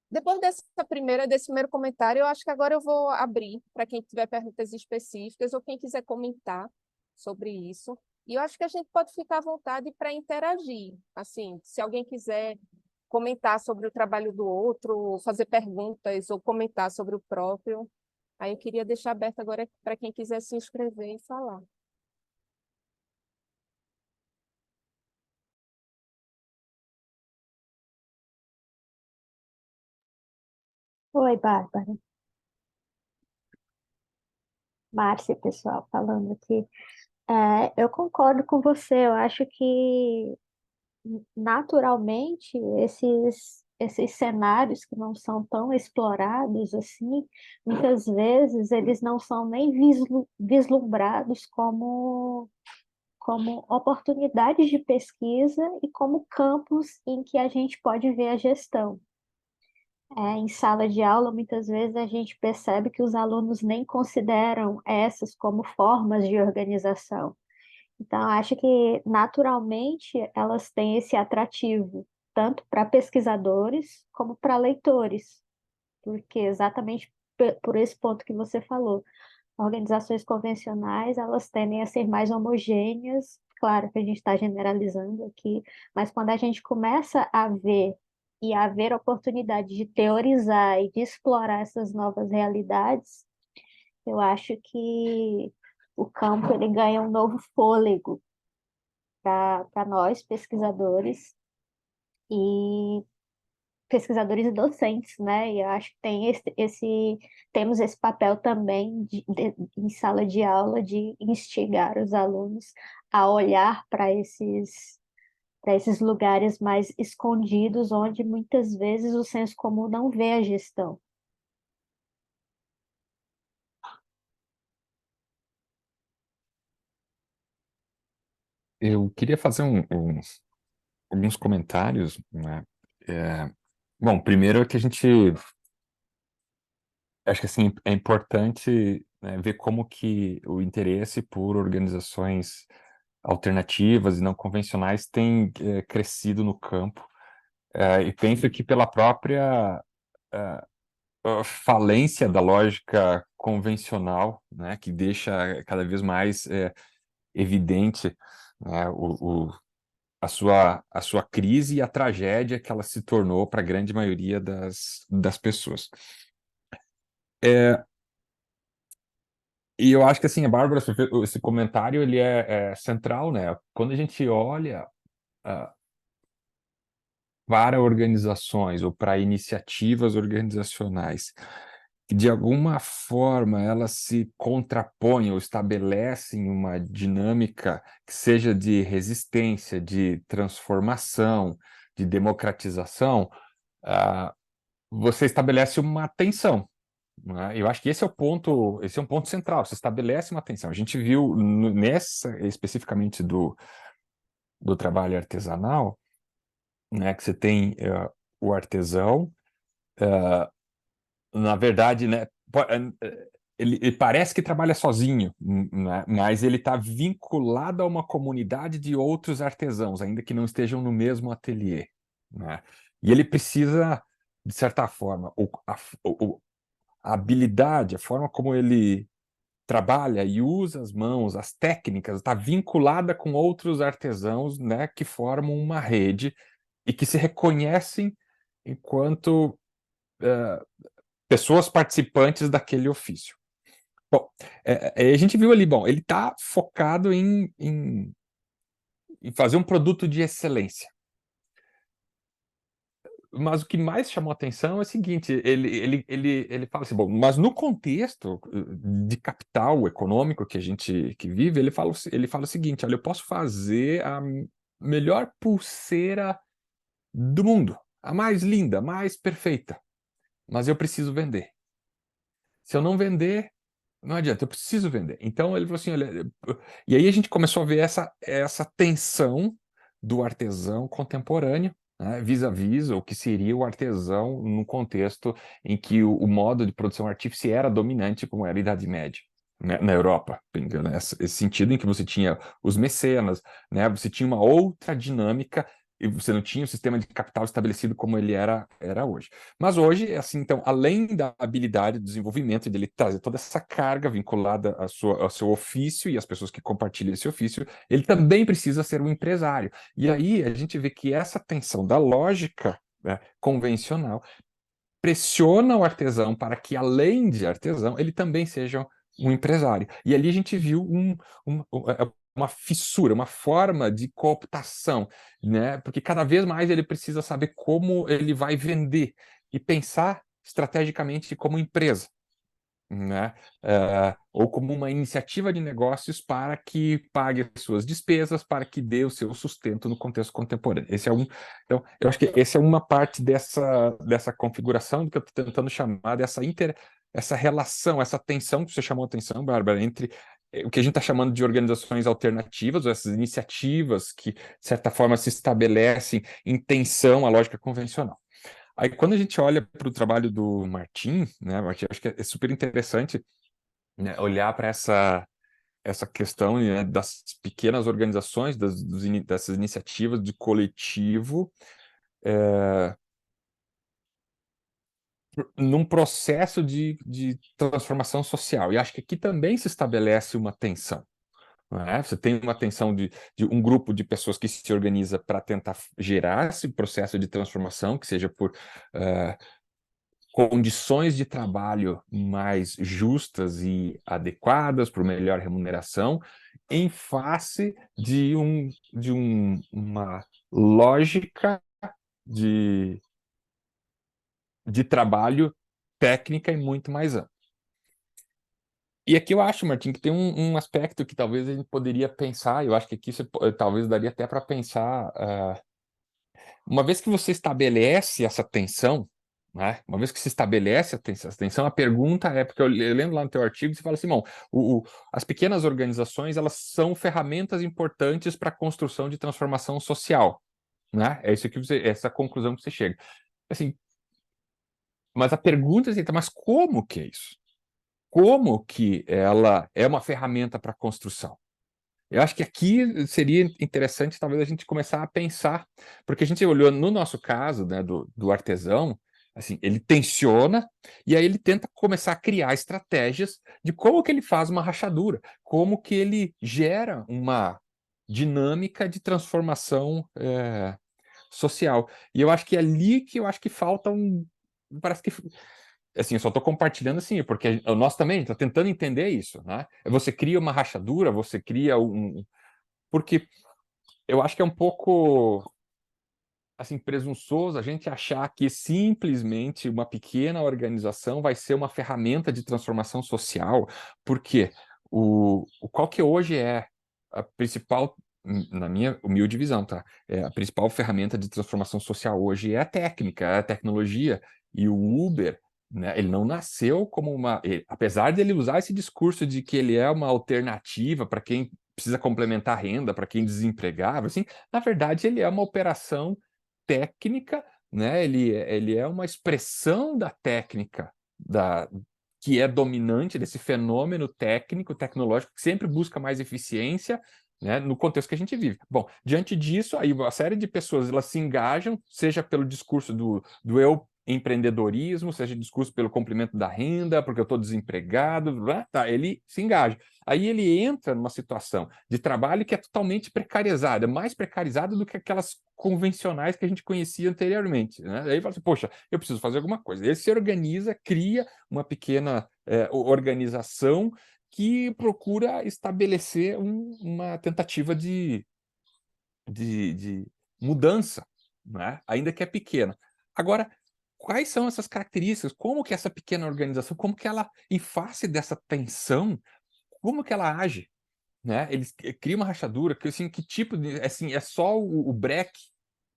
depois desse primeiro comentário, eu acho que agora eu vou abrir para quem tiver perguntas específicas ou quem quiser comentar sobre isso. E eu acho que a gente pode ficar à vontade para interagir. Assim, se alguém quiser comentar sobre o trabalho do outro, ou fazer perguntas ou comentar sobre o próprio, aí eu queria deixar aberto agora para quem quiser se inscrever e falar. Oi, Bárbara. Márcia, pessoal, falando aqui. Eu concordo com você. Eu acho que, naturalmente, esses cenários que não são tão explorados assim, muitas vezes eles não são nem vislumbrados como oportunidades de pesquisa e como campos em que a gente pode ver a gestão. Em sala de aula, muitas vezes a gente percebe que os alunos nem consideram essas como formas de organização. Então, acho que naturalmente elas têm esse atrativo, tanto para pesquisadores como para leitores, porque exatamente por esse ponto que você falou, organizações convencionais, elas tendem a ser mais homogêneas, claro que a gente está generalizando aqui, mas quando a gente começa a ver e a ver a oportunidade de teorizar e de explorar essas novas realidades, eu acho que o campo ele ganha um novo fôlego para nós, pesquisadores e pesquisadores e docentes, né? E eu acho que tem temos esse papel também em sala de aula de instigar os alunos a olhar para esses lugares mais escondidos, onde muitas vezes o senso comum não vê a gestão. Eu queria fazer alguns comentários, né? Bom, primeiro é que a gente, acho que assim, é importante, né, ver como que o interesse por organizações alternativas e não convencionais tem crescido no campo. E penso que pela própria falência da lógica convencional, né, que deixa cada vez mais evidente, né, a sua crise e a tragédia que ela se tornou para a grande maioria das pessoas. E eu acho que assim, a Bárbara, esse comentário ele é central, né? Quando a gente olha para organizações ou para iniciativas organizacionais que de alguma forma elas se contrapõem ou estabelecem uma dinâmica que seja de resistência, de transformação, de democratização, você estabelece uma tensão, né? Eu acho que esse é um ponto central, você estabelece uma tensão. A gente viu nessa, especificamente do trabalho artesanal, né, que você tem o artesão, na verdade, né, ele parece que trabalha sozinho, né, mas ele está vinculado a uma comunidade de outros artesãos, ainda que não estejam no mesmo ateliê, né? E ele precisa, de certa forma, a habilidade, a forma como ele trabalha e usa as mãos, as técnicas, está vinculada com outros artesãos, né, que formam uma rede e que se reconhecem enquanto pessoas participantes daquele ofício. Bom, a gente viu ali, bom, ele está focado em fazer um produto de excelência. Mas o que mais chamou atenção é o seguinte, ele fala assim, bom, mas no contexto de capital econômico que a gente que vive, ele fala o seguinte, olha, eu posso fazer a melhor pulseira do mundo, a mais linda, a mais perfeita, mas eu preciso vender. Se eu não vender, não adianta, eu preciso vender. Então ele falou assim, olha, e aí a gente começou a ver essa tensão do artesão contemporâneo, né, vis-à-vis o que seria o artesão no contexto em que o modo de produção artífice era dominante, como era a Idade Média, né, na Europa, esse sentido em que você tinha os mecenas, né, você tinha uma outra dinâmica e você não tinha o sistema de capital estabelecido como ele era hoje. Mas hoje, assim, então, além da habilidade do desenvolvimento, dele trazer toda essa carga vinculada ao seu ofício e às pessoas que compartilham esse ofício, ele também precisa ser um empresário. E aí a gente vê que essa tensão da lógica, né, convencional pressiona o artesão para que, além de artesão, ele também seja um empresário. E ali a gente viu uma fissura, uma forma de cooptação, né? Porque cada vez mais ele precisa saber como ele vai vender e pensar estrategicamente como empresa, né? Ou como uma iniciativa de negócios para que pague as suas despesas, para que dê o seu sustento no contexto contemporâneo. Então, eu acho que essa é uma parte dessa configuração do que eu estou tentando chamar essa relação, essa tensão que você chamou a atenção, Bárbara, entre o que a gente está chamando de organizações alternativas, ou essas iniciativas que, de certa forma, se estabelecem em tensão à lógica convencional. Aí quando a gente olha para o trabalho do Martin, né, Martin, acho que é super interessante, né, olhar para essa questão, né, das pequenas organizações, dessas iniciativas de coletivo, num processo de transformação social. E acho que aqui também se estabelece uma tensão. Não é? Você tem uma tensão de um grupo de pessoas que se organiza para tentar gerar esse processo de transformação, que seja por condições de trabalho mais justas e adequadas, por melhor remuneração, em face uma lógica de trabalho técnica e muito mais ampla. E aqui eu acho, Martim, que tem um aspecto que talvez a gente poderia pensar, eu acho que aqui talvez daria até para pensar, uma vez que você estabelece essa tensão, né, uma vez que se estabelece essa tensão, a pergunta é, porque eu lembro lá no teu artigo, você fala assim, bom, as pequenas organizações, elas são ferramentas importantes para a construção de transformação social, né? É isso que essa conclusão que você chega. Assim, mas a pergunta é assim, mas como que é isso? Como que ela é uma ferramenta para a construção? Eu acho que aqui seria interessante talvez a gente começar a pensar, porque a gente olhou no nosso caso, né, do artesão, assim, ele tensiona e aí ele tenta começar a criar estratégias de como que ele faz uma rachadura, como que ele gera uma dinâmica de transformação social. E eu acho que é ali que eu acho que falta parece que assim, eu só estou compartilhando assim, porque nós também está tentando entender isso, né? Você cria uma rachadura, você cria porque eu acho que é um pouco assim presunçoso a gente achar que simplesmente uma pequena organização vai ser uma ferramenta de transformação social, porque qual que hoje é a principal, na minha humilde visão, tá? A principal ferramenta de transformação social hoje é a técnica, é a tecnologia, e o Uber, né, ele não nasceu como apesar de ele usar esse discurso de que ele é uma alternativa para quem precisa complementar a renda, para quem é desempregado, assim, na verdade ele é uma operação técnica, né? Ele é uma expressão da técnica que é dominante desse fenômeno técnico, tecnológico, que sempre busca mais eficiência, né, no contexto que a gente vive. Bom, diante disso, aí uma série de pessoas elas se engajam, seja pelo discurso do eu empreendedorismo, seja discurso pelo complemento da renda, porque eu estou desempregado, tá, ele se engaja. Aí ele entra numa situação de trabalho que é totalmente precarizada, mais precarizada do que aquelas convencionais que a gente conhecia anteriormente, né? Aí fala assim, poxa, eu preciso fazer alguma coisa. Ele se organiza, cria uma pequena organização que procura estabelecer uma tentativa de mudança, né? Ainda que é pequena. Agora, quais são essas características? Como que essa pequena organização, como que ela, em face dessa tensão, como que ela age? Né? Eles criam uma rachadura, que assim, que tipo de, assim, é só o break,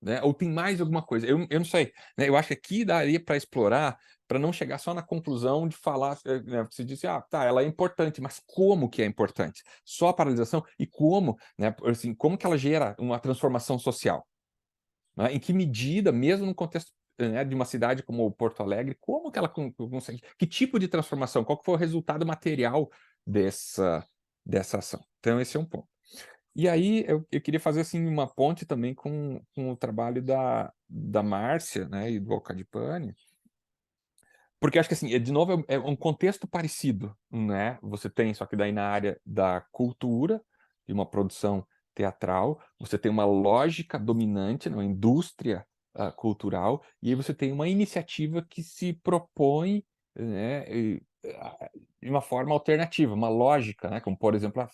né? Ou tem mais alguma coisa? Eu não sei, né? Eu acho que aqui daria para explorar, para não chegar só na conclusão de falar, né? Você disse, ah, tá, ela é importante, mas como que é importante? Só a paralisação e como, né? Assim, como que ela gera uma transformação social? Né? Em que medida, mesmo no contexto, né, de uma cidade como Porto Alegre, como que ela consegue, que tipo de transformação, qual que foi o resultado material dessa ação? Então esse é um ponto. E aí eu queria fazer assim uma ponte também com o trabalho da Márcia, né, e do Alcadipani, porque acho que assim, de novo, é um contexto parecido, né? Você tem, só que daí na área da cultura, de uma produção teatral, você tem uma lógica dominante, né, uma indústria cultural, e aí você tem uma iniciativa que se propõe, né, de uma forma alternativa, uma lógica, né, como por exemplo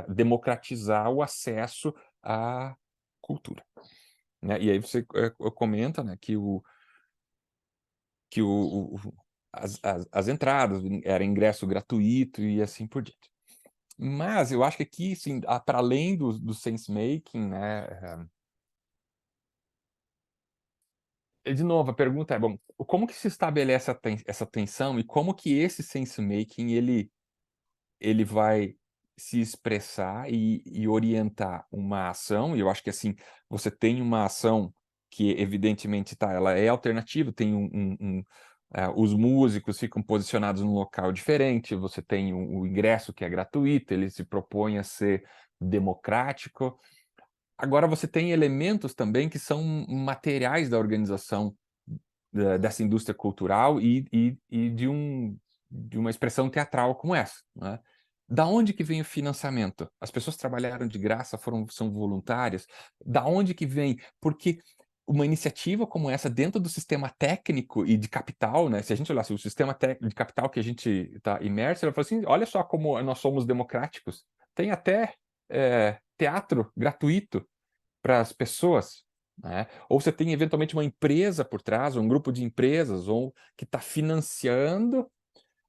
democratizar o acesso à cultura, né? E aí você comenta, né, que as entradas era ingresso gratuito e assim por diante. Mas eu acho que aqui, assim, para além do sense-making, né, de novo, a pergunta é, bom, como que se estabelece essa tensão e como que esse sense-making ele vai se expressar e orientar uma ação, e eu acho que assim, você tem uma ação que evidentemente ela é alternativa, tem os músicos ficam posicionados num local diferente, você tem o ingresso que é gratuito, ele se propõe a ser democrático. Agora você tem elementos também que são materiais da organização dessa indústria cultural e de uma expressão teatral como essa, né? Da onde que vem o financiamento? As pessoas trabalharam de graça, são voluntárias? Da onde que vem? Porque uma iniciativa como essa dentro do sistema técnico e de capital, né? Se a gente olhasse o sistema de capital que a gente está imerso, ela fala assim, olha só como nós somos democráticos. Tem até teatro gratuito para as pessoas, né? Ou você tem eventualmente uma empresa por trás, um grupo de empresas, ou que está financiando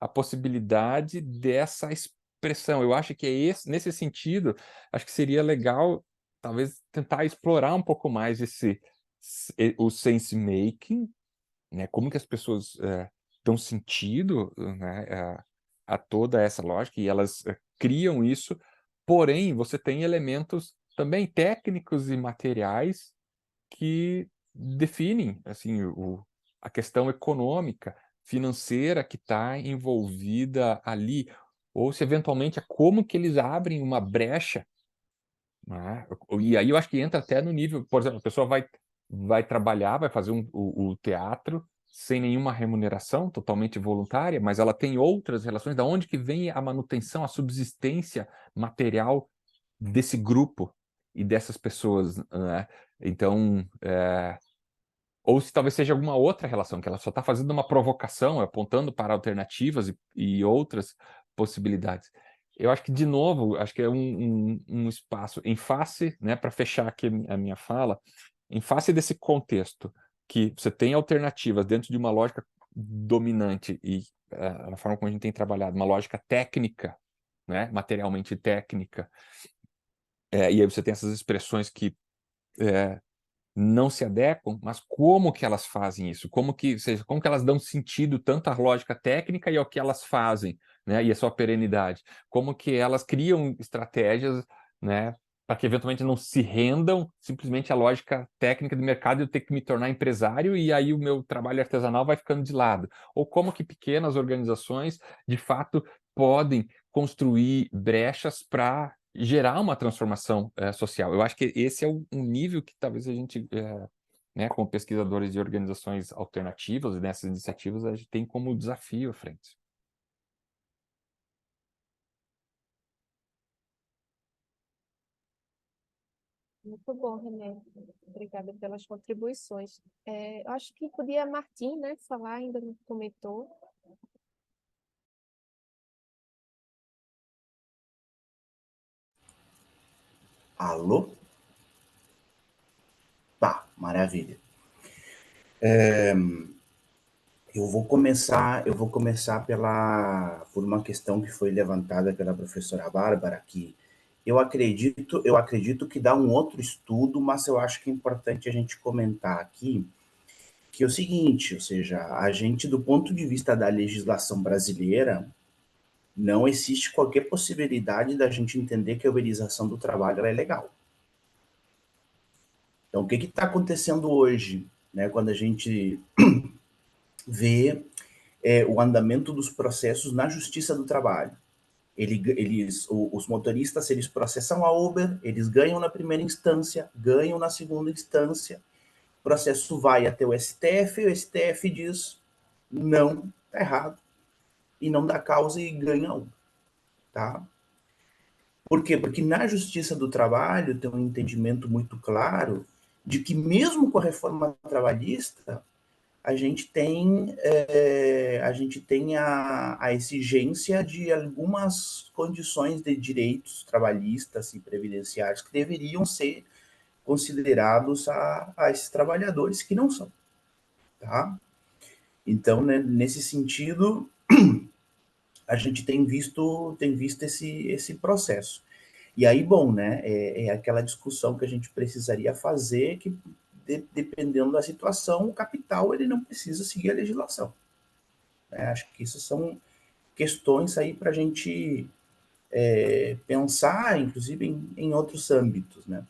a possibilidade dessa expressão. Eu acho que nesse sentido, acho que seria legal, talvez, tentar explorar um pouco mais o sense making, né? Como que as pessoas dão sentido, né, a toda essa lógica, e elas criam isso, porém, você tem elementos também técnicos e materiais que definem assim, a questão econômica, financeira que está envolvida ali, ou se eventualmente é como que eles abrem uma brecha, né? E aí eu acho que entra até no nível, por exemplo, a pessoa vai trabalhar, vai fazer o teatro sem nenhuma remuneração, totalmente voluntária, mas ela tem outras relações, da onde que vem a manutenção, a subsistência material desse grupo e dessas pessoas, né? Então, ou se talvez seja alguma outra relação, que ela só está fazendo uma provocação, apontando para alternativas e outras possibilidades. Eu acho que, de novo, acho que é um espaço em face, né, para fechar aqui a minha fala, em face desse contexto, que você tem alternativas dentro de uma lógica dominante e a forma como a gente tem trabalhado, uma lógica técnica, né, materialmente técnica, e aí você tem essas expressões que não se adequam, mas como que elas fazem isso? Como que elas dão sentido tanto à lógica técnica e ao que elas fazem, né? E a sua perenidade? Como que elas criam estratégias, né, para que eventualmente não se rendam simplesmente à lógica técnica do mercado e eu ter que me tornar empresário e aí o meu trabalho artesanal vai ficando de lado? Ou como que pequenas organizações, de fato, podem construir brechas para gerar uma transformação social. Eu acho que esse é um nível que talvez a gente, né, como pesquisadores de organizações alternativas e nessas iniciativas, a gente tem como desafio à frente. Muito bom, René. Obrigada pelas contribuições. Eu acho que podia a Martim, né, falar, ainda não comentou. Alô? Tá, maravilha. Eu vou começar por uma questão que foi levantada pela professora Bárbara, que eu acredito que dá um outro estudo, mas eu acho que é importante a gente comentar aqui, que é o seguinte, ou seja, a gente, do ponto de vista da legislação brasileira, não existe qualquer possibilidade da gente entender que a uberização do trabalho ela é legal. Então, o que está acontecendo hoje, né, quando a gente vê o andamento dos processos na Justiça do Trabalho? Os motoristas, eles processam a Uber, eles ganham na primeira instância, ganham na segunda instância, o processo vai até o STF diz, não, está errado, e não dá causa e ganha um, tá? Por quê? Porque na Justiça do Trabalho tem um entendimento muito claro de que mesmo com a reforma trabalhista, a gente tem a exigência de algumas condições de direitos trabalhistas e previdenciários que deveriam ser considerados a esses trabalhadores que não são, tá? Então, né, nesse sentido, a gente tem visto esse processo. E aí, bom, né, é aquela discussão que a gente precisaria fazer, que dependendo da situação, o capital ele não precisa seguir a legislação. Né? Acho que isso são questões aí para a gente pensar, inclusive, em outros âmbitos, né?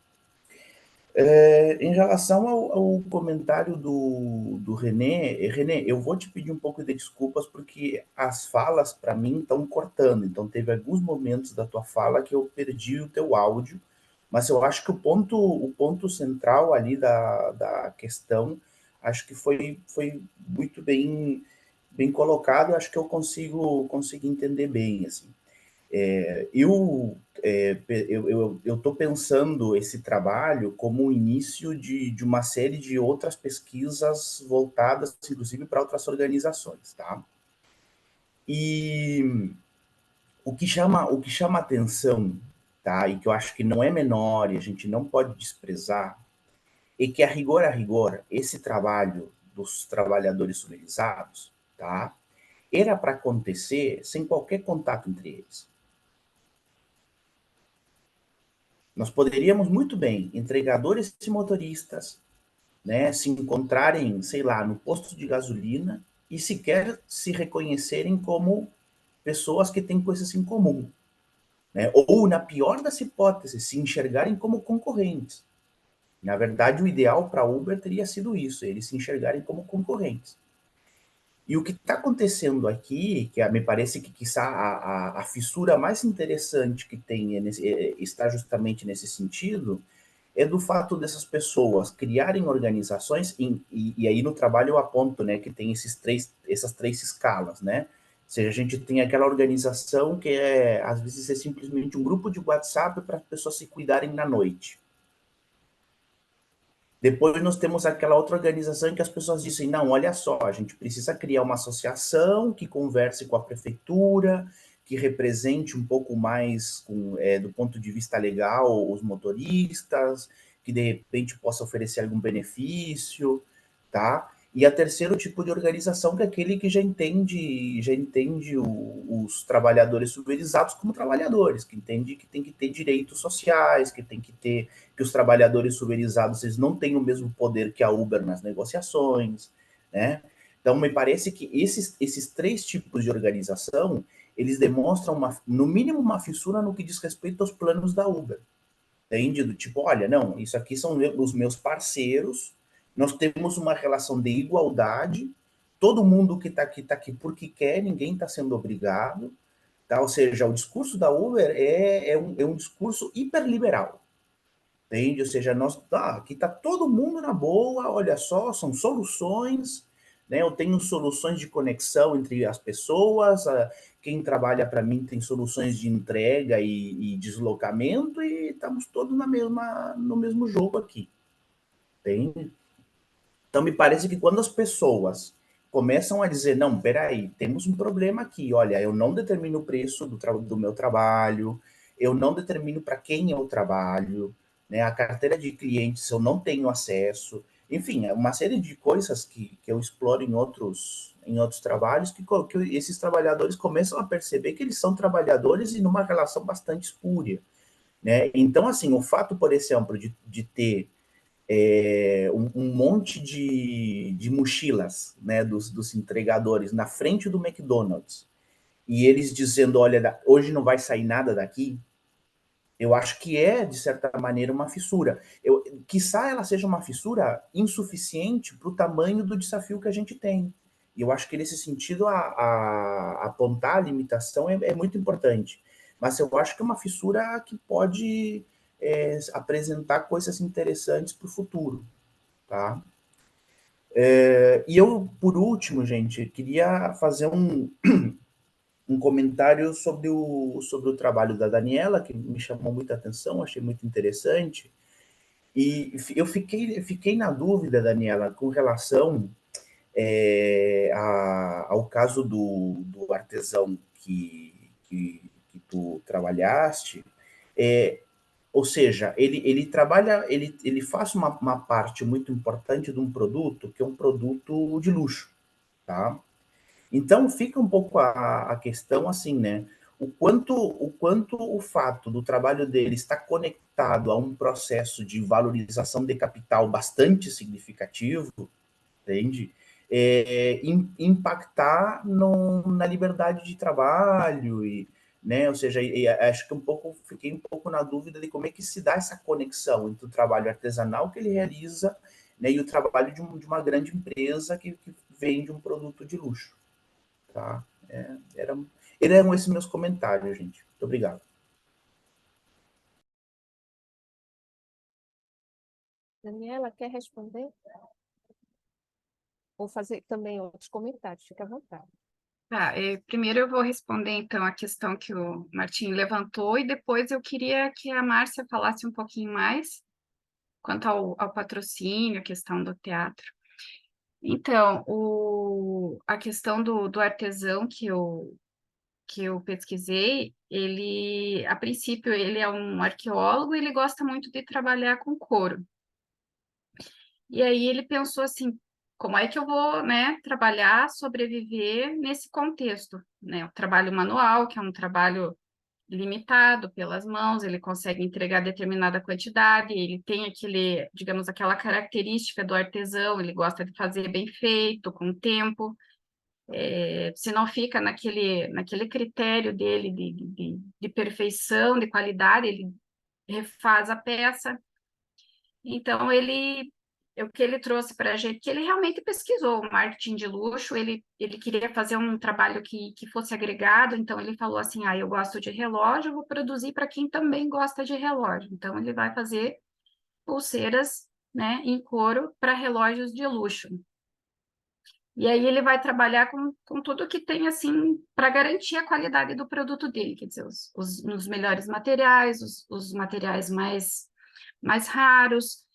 Em relação ao comentário do René, eu vou te pedir um pouco de desculpas porque as falas para mim estão cortando, então teve alguns momentos da tua fala que eu perdi o teu áudio, mas eu acho que o ponto central ali da questão, acho que foi muito bem colocado, acho que eu consigo entender bem, assim. Eu estou pensando esse trabalho como o início de uma série de outras pesquisas voltadas, inclusive, para outras organizações, tá? E o que chama atenção, tá? E que eu acho que não é menor e a gente não pode desprezar, é que a rigor, esse trabalho dos trabalhadores civilizados, tá? Era para acontecer sem qualquer contato entre eles. Nós poderíamos muito bem, entregadores e motoristas, né, se encontrarem, sei lá, no posto de gasolina e sequer se reconhecerem como pessoas que têm coisas em comum, né? Ou, na pior das hipóteses, se enxergarem como concorrentes. Na verdade, o ideal para a Uber teria sido isso, eles se enxergarem como concorrentes. E o que está acontecendo aqui, que me parece que quiçá a fissura mais interessante que tem está justamente nesse sentido, é do fato dessas pessoas criarem organizações, e aí no trabalho eu aponto, né, que tem essas três escalas, né? Ou seja, a gente tem aquela organização que às vezes é simplesmente um grupo de WhatsApp para as pessoas se cuidarem na noite. Depois nós temos aquela outra organização em que as pessoas dizem, não, olha só, a gente precisa criar uma associação que converse com a prefeitura, que represente um pouco mais, do ponto de vista legal, os motoristas, que de repente possa oferecer algum benefício, tá? E a terceiro tipo de organização, que é aquele que já entende os trabalhadores subsidiados como trabalhadores, que entende que tem que ter direitos sociais, que os trabalhadores subsidiados eles não têm o mesmo poder que a Uber nas negociações, né? Então, me parece que esses três tipos de organização, eles demonstram, no mínimo, uma fissura no que diz respeito aos planos da Uber. Entende? Do tipo, olha, não, isso aqui são os meus parceiros, nós temos uma relação de igualdade, todo mundo que está aqui porque quer, ninguém está sendo obrigado, tá? Ou seja, o discurso da Uber é um discurso hiperliberal, entende? Ou seja, aqui está todo mundo na boa, olha só, são soluções, né? Eu tenho soluções de conexão entre as pessoas, quem trabalha para mim tem soluções de entrega e deslocamento, e estamos todos no mesmo jogo aqui, entende? Então, me parece que quando as pessoas começam a dizer, não, peraí, temos um problema aqui, olha, eu não determino o preço do meu trabalho, eu não determino para quem eu trabalho, né, a carteira de clientes eu não tenho acesso, enfim, é uma série de coisas que eu exploro em outros trabalhos, que esses trabalhadores começam a perceber que eles são trabalhadores e numa relação bastante espúria, né? Então, assim, o fato, por exemplo, de ter um monte de mochilas, né, dos entregadores na frente do McDonald's, e eles dizendo, olha, hoje não vai sair nada daqui, eu acho que de certa maneira, uma fissura. Quiçá ela seja uma fissura insuficiente para o tamanho do desafio que a gente tem. E eu acho que, nesse sentido, apontar a limitação é muito importante. Mas eu acho que é uma fissura que pode apresentar coisas interessantes para o futuro. Tá? E eu, por último, gente, queria fazer um comentário sobre o trabalho da Daniela, que me chamou muita atenção, achei muito interessante. E eu fiquei na dúvida, Daniela, com relação ao caso do artesão que tu trabalhaste. Ou seja, ele trabalha, ele faz uma parte muito importante de um produto que é um produto de luxo, tá? Então fica um pouco a questão assim, né? O quanto o fato do trabalho dele estar conectado a um processo de valorização de capital bastante significativo, entende? Impactar na liberdade de trabalho né? Ou seja, acho que fiquei um pouco na dúvida de como é que se dá essa conexão entre o trabalho artesanal que ele realiza, né, e o trabalho de uma grande empresa que vende um produto de luxo, tá? Eram esses meus comentários, gente. Muito obrigado. Daniela, quer responder? Vou fazer também outros comentários, fica à vontade. Tá, primeiro eu vou responder, então, a questão que o Martim levantou, e depois eu queria que a Márcia falasse um pouquinho mais quanto ao patrocínio, a questão do teatro. Então, a questão do artesão que eu pesquisei, ele, a princípio, ele é um arqueólogo, ele gosta muito de trabalhar com couro. E aí ele pensou assim, como é que eu vou, né, trabalhar, sobreviver nesse contexto, né? O trabalho manual, que é um trabalho limitado pelas mãos, ele consegue entregar determinada quantidade, ele tem aquele, digamos, aquela característica do artesão, ele gosta de fazer bem feito, com tempo, se não fica naquele critério dele de perfeição, de qualidade, ele refaz a peça. Então, o que ele trouxe para a gente, que ele realmente pesquisou o marketing de luxo, ele queria fazer um trabalho que fosse agregado, então ele falou assim, eu gosto de relógio, eu vou produzir para quem também gosta de relógio. Então, ele vai fazer pulseiras, né, em couro para relógios de luxo. E aí ele vai trabalhar com tudo que tem, assim, para garantir a qualidade do produto dele, quer dizer, os melhores materiais, os materiais mais raros,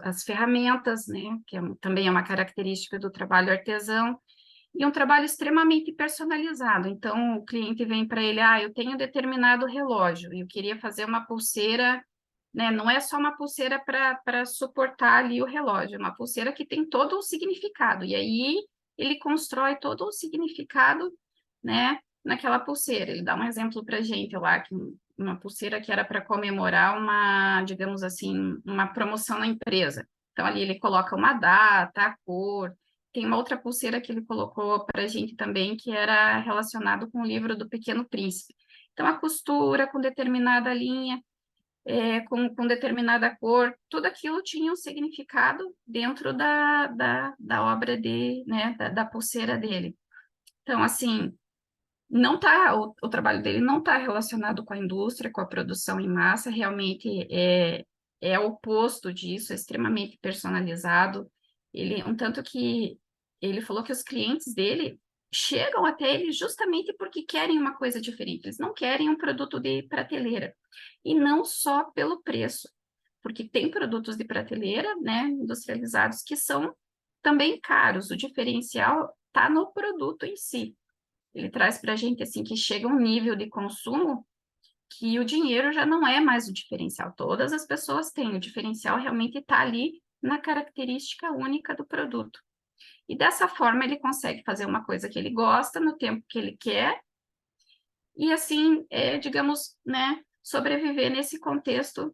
as ferramentas, né, que também é uma característica do trabalho artesão, e um trabalho extremamente personalizado. Então, o cliente vem para ele, eu tenho determinado relógio, e eu queria fazer uma pulseira, né, não é só uma pulseira para suportar ali o relógio, é uma pulseira que tem todo um significado, e aí ele constrói todo o significado, né, naquela pulseira. Ele dá um exemplo para a gente lá, que uma pulseira que era para comemorar uma, digamos assim, uma promoção na empresa. Então, ali ele coloca uma data, a cor. Tem uma outra pulseira que ele colocou para a gente também, que era relacionado com o livro do Pequeno Príncipe. Então, a costura com determinada linha, com determinada cor, tudo aquilo tinha um significado dentro da obra né, da pulseira dele. Então, assim, não tá, o trabalho dele não está relacionado com a indústria, com a produção em massa, realmente é o oposto disso, é extremamente personalizado. Um tanto que ele falou que os clientes dele chegam até ele justamente porque querem uma coisa diferente, eles não querem um produto de prateleira, e não só pelo preço, porque tem produtos de prateleira, né, industrializados, que são também caros, o diferencial está no produto em si. Ele traz para a gente assim que chega um nível de consumo que o dinheiro já não é mais o diferencial. Todas as pessoas têm, o diferencial realmente está ali na característica única do produto. E dessa forma ele consegue fazer uma coisa que ele gosta no tempo que ele quer e assim, digamos, né, sobreviver nesse contexto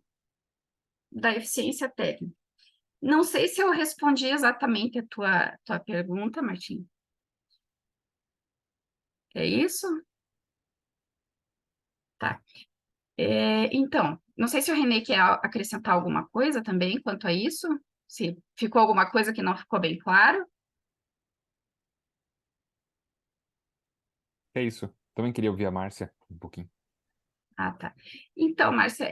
da eficiência técnica. Não sei se eu respondi exatamente a tua pergunta, Martim. É isso? Tá. Então, não sei se o Renê quer acrescentar alguma coisa também quanto a isso, se ficou alguma coisa que não ficou bem claro. É isso. Também queria ouvir a Márcia um pouquinho. Ah, tá. Então, Márcia,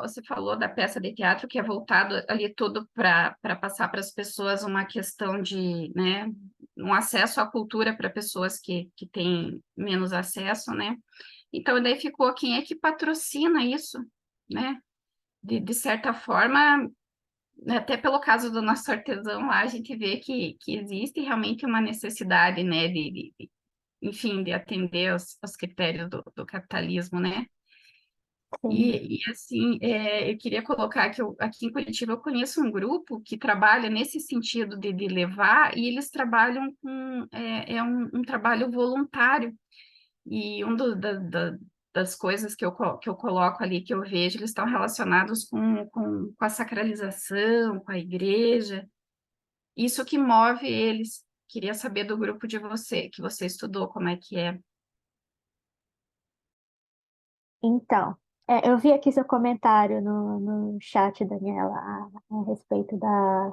você falou da peça de teatro que é voltado ali tudo para passar para as pessoas uma questão de, né, um acesso à cultura para pessoas que têm menos acesso, né? Então, daí ficou quem é que patrocina isso, né? De certa forma, até pelo caso do nosso artesão lá, a gente vê que existe realmente uma necessidade, né, enfim, de atender aos critérios do capitalismo, né? Sim. Assim, eu queria colocar que aqui em Curitiba eu conheço um grupo que trabalha nesse sentido de levar, e eles trabalham com, um trabalho voluntário, e das coisas que eu coloco ali, que eu vejo, eles estão relacionados com a sacralização, com a igreja, isso que move eles. Queria saber do grupo de você, que você estudou, como é que é. Então, eu vi aqui seu comentário no chat, Daniela, a respeito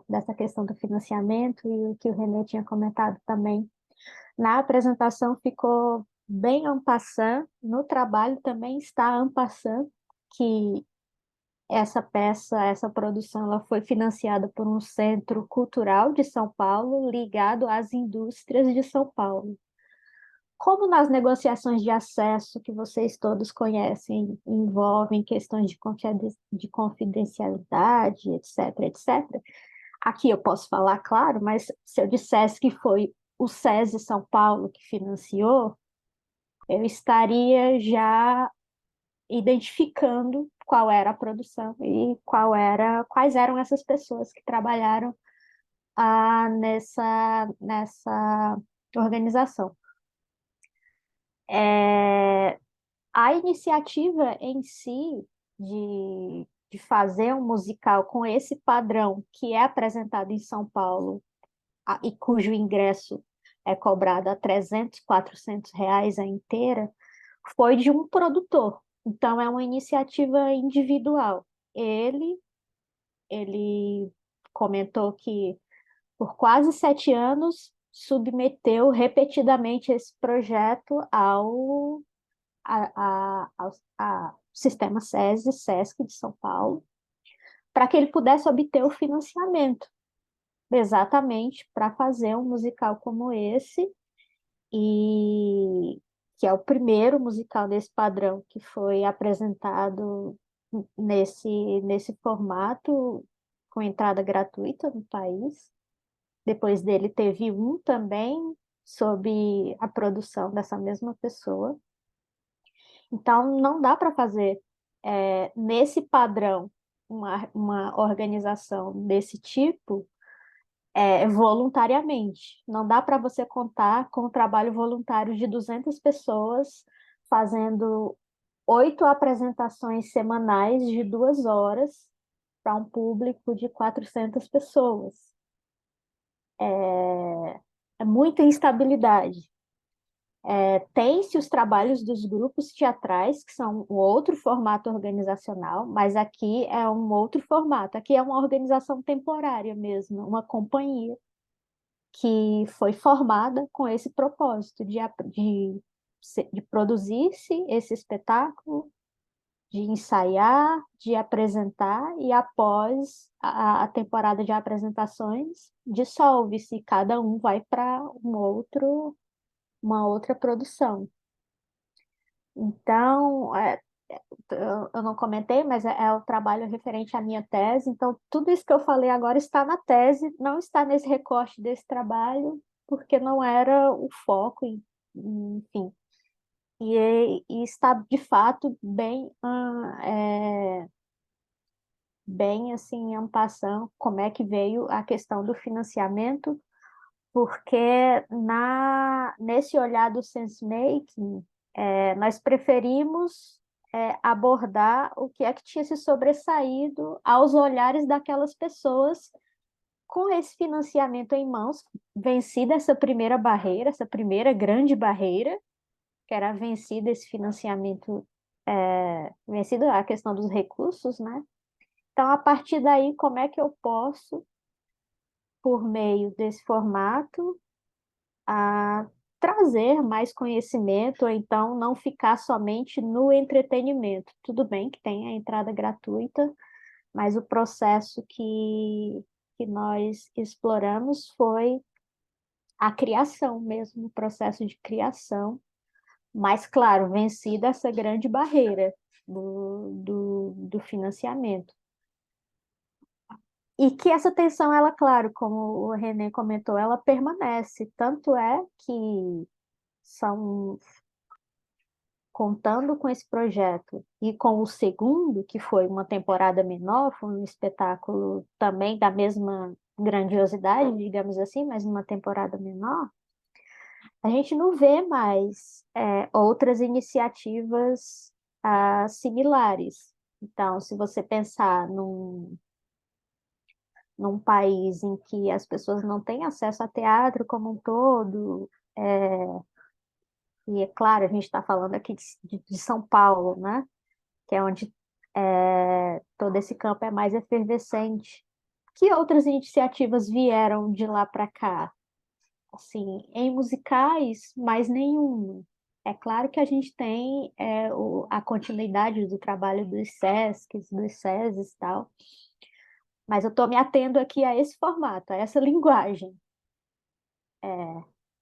dessa questão do financiamento e o que o René tinha comentado também. Na apresentação ficou bem en passant, no trabalho também está en passant, que essa peça, essa produção, ela foi financiada por um centro cultural de São Paulo, ligado às indústrias de São Paulo. Como nas negociações de acesso que vocês todos conhecem, envolvem questões de confidencialidade, etc., etc., aqui eu posso falar, claro, mas se eu dissesse que foi o SESI São Paulo que financiou, eu estaria já identificando qual era a produção e quais eram essas pessoas que trabalharam nessa organização. A iniciativa em si de fazer um musical com esse padrão que é apresentado em São Paulo e cujo ingresso é cobrado a 300, 400 reais a inteira, foi de um produtor. Então, é uma iniciativa individual. Ele comentou que por quase 7 anos submeteu repetidamente esse projeto ao sistema SESI, SESC de São Paulo, para que ele pudesse obter o financiamento, exatamente para fazer um musical como esse, e que é o primeiro musical desse padrão que foi apresentado nesse formato, com entrada gratuita no país. Depois dele teve um também sob a produção dessa mesma pessoa. Então, não dá para fazer nesse padrão uma organização desse tipo voluntariamente. Não dá para você contar com o trabalho voluntário de 200 pessoas fazendo 8 apresentações semanais de 2 horas para um público de 400 pessoas. É muita instabilidade. Tem-se os trabalhos dos grupos teatrais, que são um outro formato organizacional, mas aqui é um outro formato. Aqui é uma organização temporária mesmo, uma companhia que foi formada com esse propósito de produzir-se esse espetáculo, de ensaiar, de apresentar, e após a temporada de apresentações, dissolve-se, e cada um vai para uma outra produção. Então, eu não comentei, mas é o trabalho referente à minha tese. Então, tudo isso que eu falei agora está na tese, não está nesse recorte desse trabalho, porque não era o foco, enfim. E está, de fato, bem assim, en passant, como é que veio a questão do financiamento, porque nesse olhar do sense-making, nós preferimos abordar o que é que tinha se sobressaído aos olhares daquelas pessoas com esse financiamento em mãos, vencida essa primeira barreira, essa primeira grande barreira, que era vencida esse financiamento, vencida a questão dos recursos, né? Então, a partir daí, como é que eu posso, por meio desse formato, trazer mais conhecimento, ou então não ficar somente no entretenimento. Tudo bem que tem a entrada gratuita, mas o processo que nós exploramos foi a criação mesmo, o processo de criação, mas, claro, vencida essa grande barreira do financiamento. E que essa tensão, ela, claro, como o René comentou, ela permanece. Tanto é que são, contando com esse projeto e com o segundo, que foi uma temporada menor, foi um espetáculo também da mesma grandiosidade, digamos assim, mas uma temporada menor, a gente não vê mais outras iniciativas similares. Então, se você pensar num país em que as pessoas não têm acesso a teatro como um todo, e é claro, a gente está falando aqui de São Paulo, né? que é onde todo esse campo é mais efervescente. Que outras iniciativas vieram de lá para cá? Assim, em musicais, mais nenhum. É claro que a gente tem a continuidade do trabalho dos SESCs, dos SESs e tal, mas eu estou me atendo aqui a esse formato, a essa linguagem,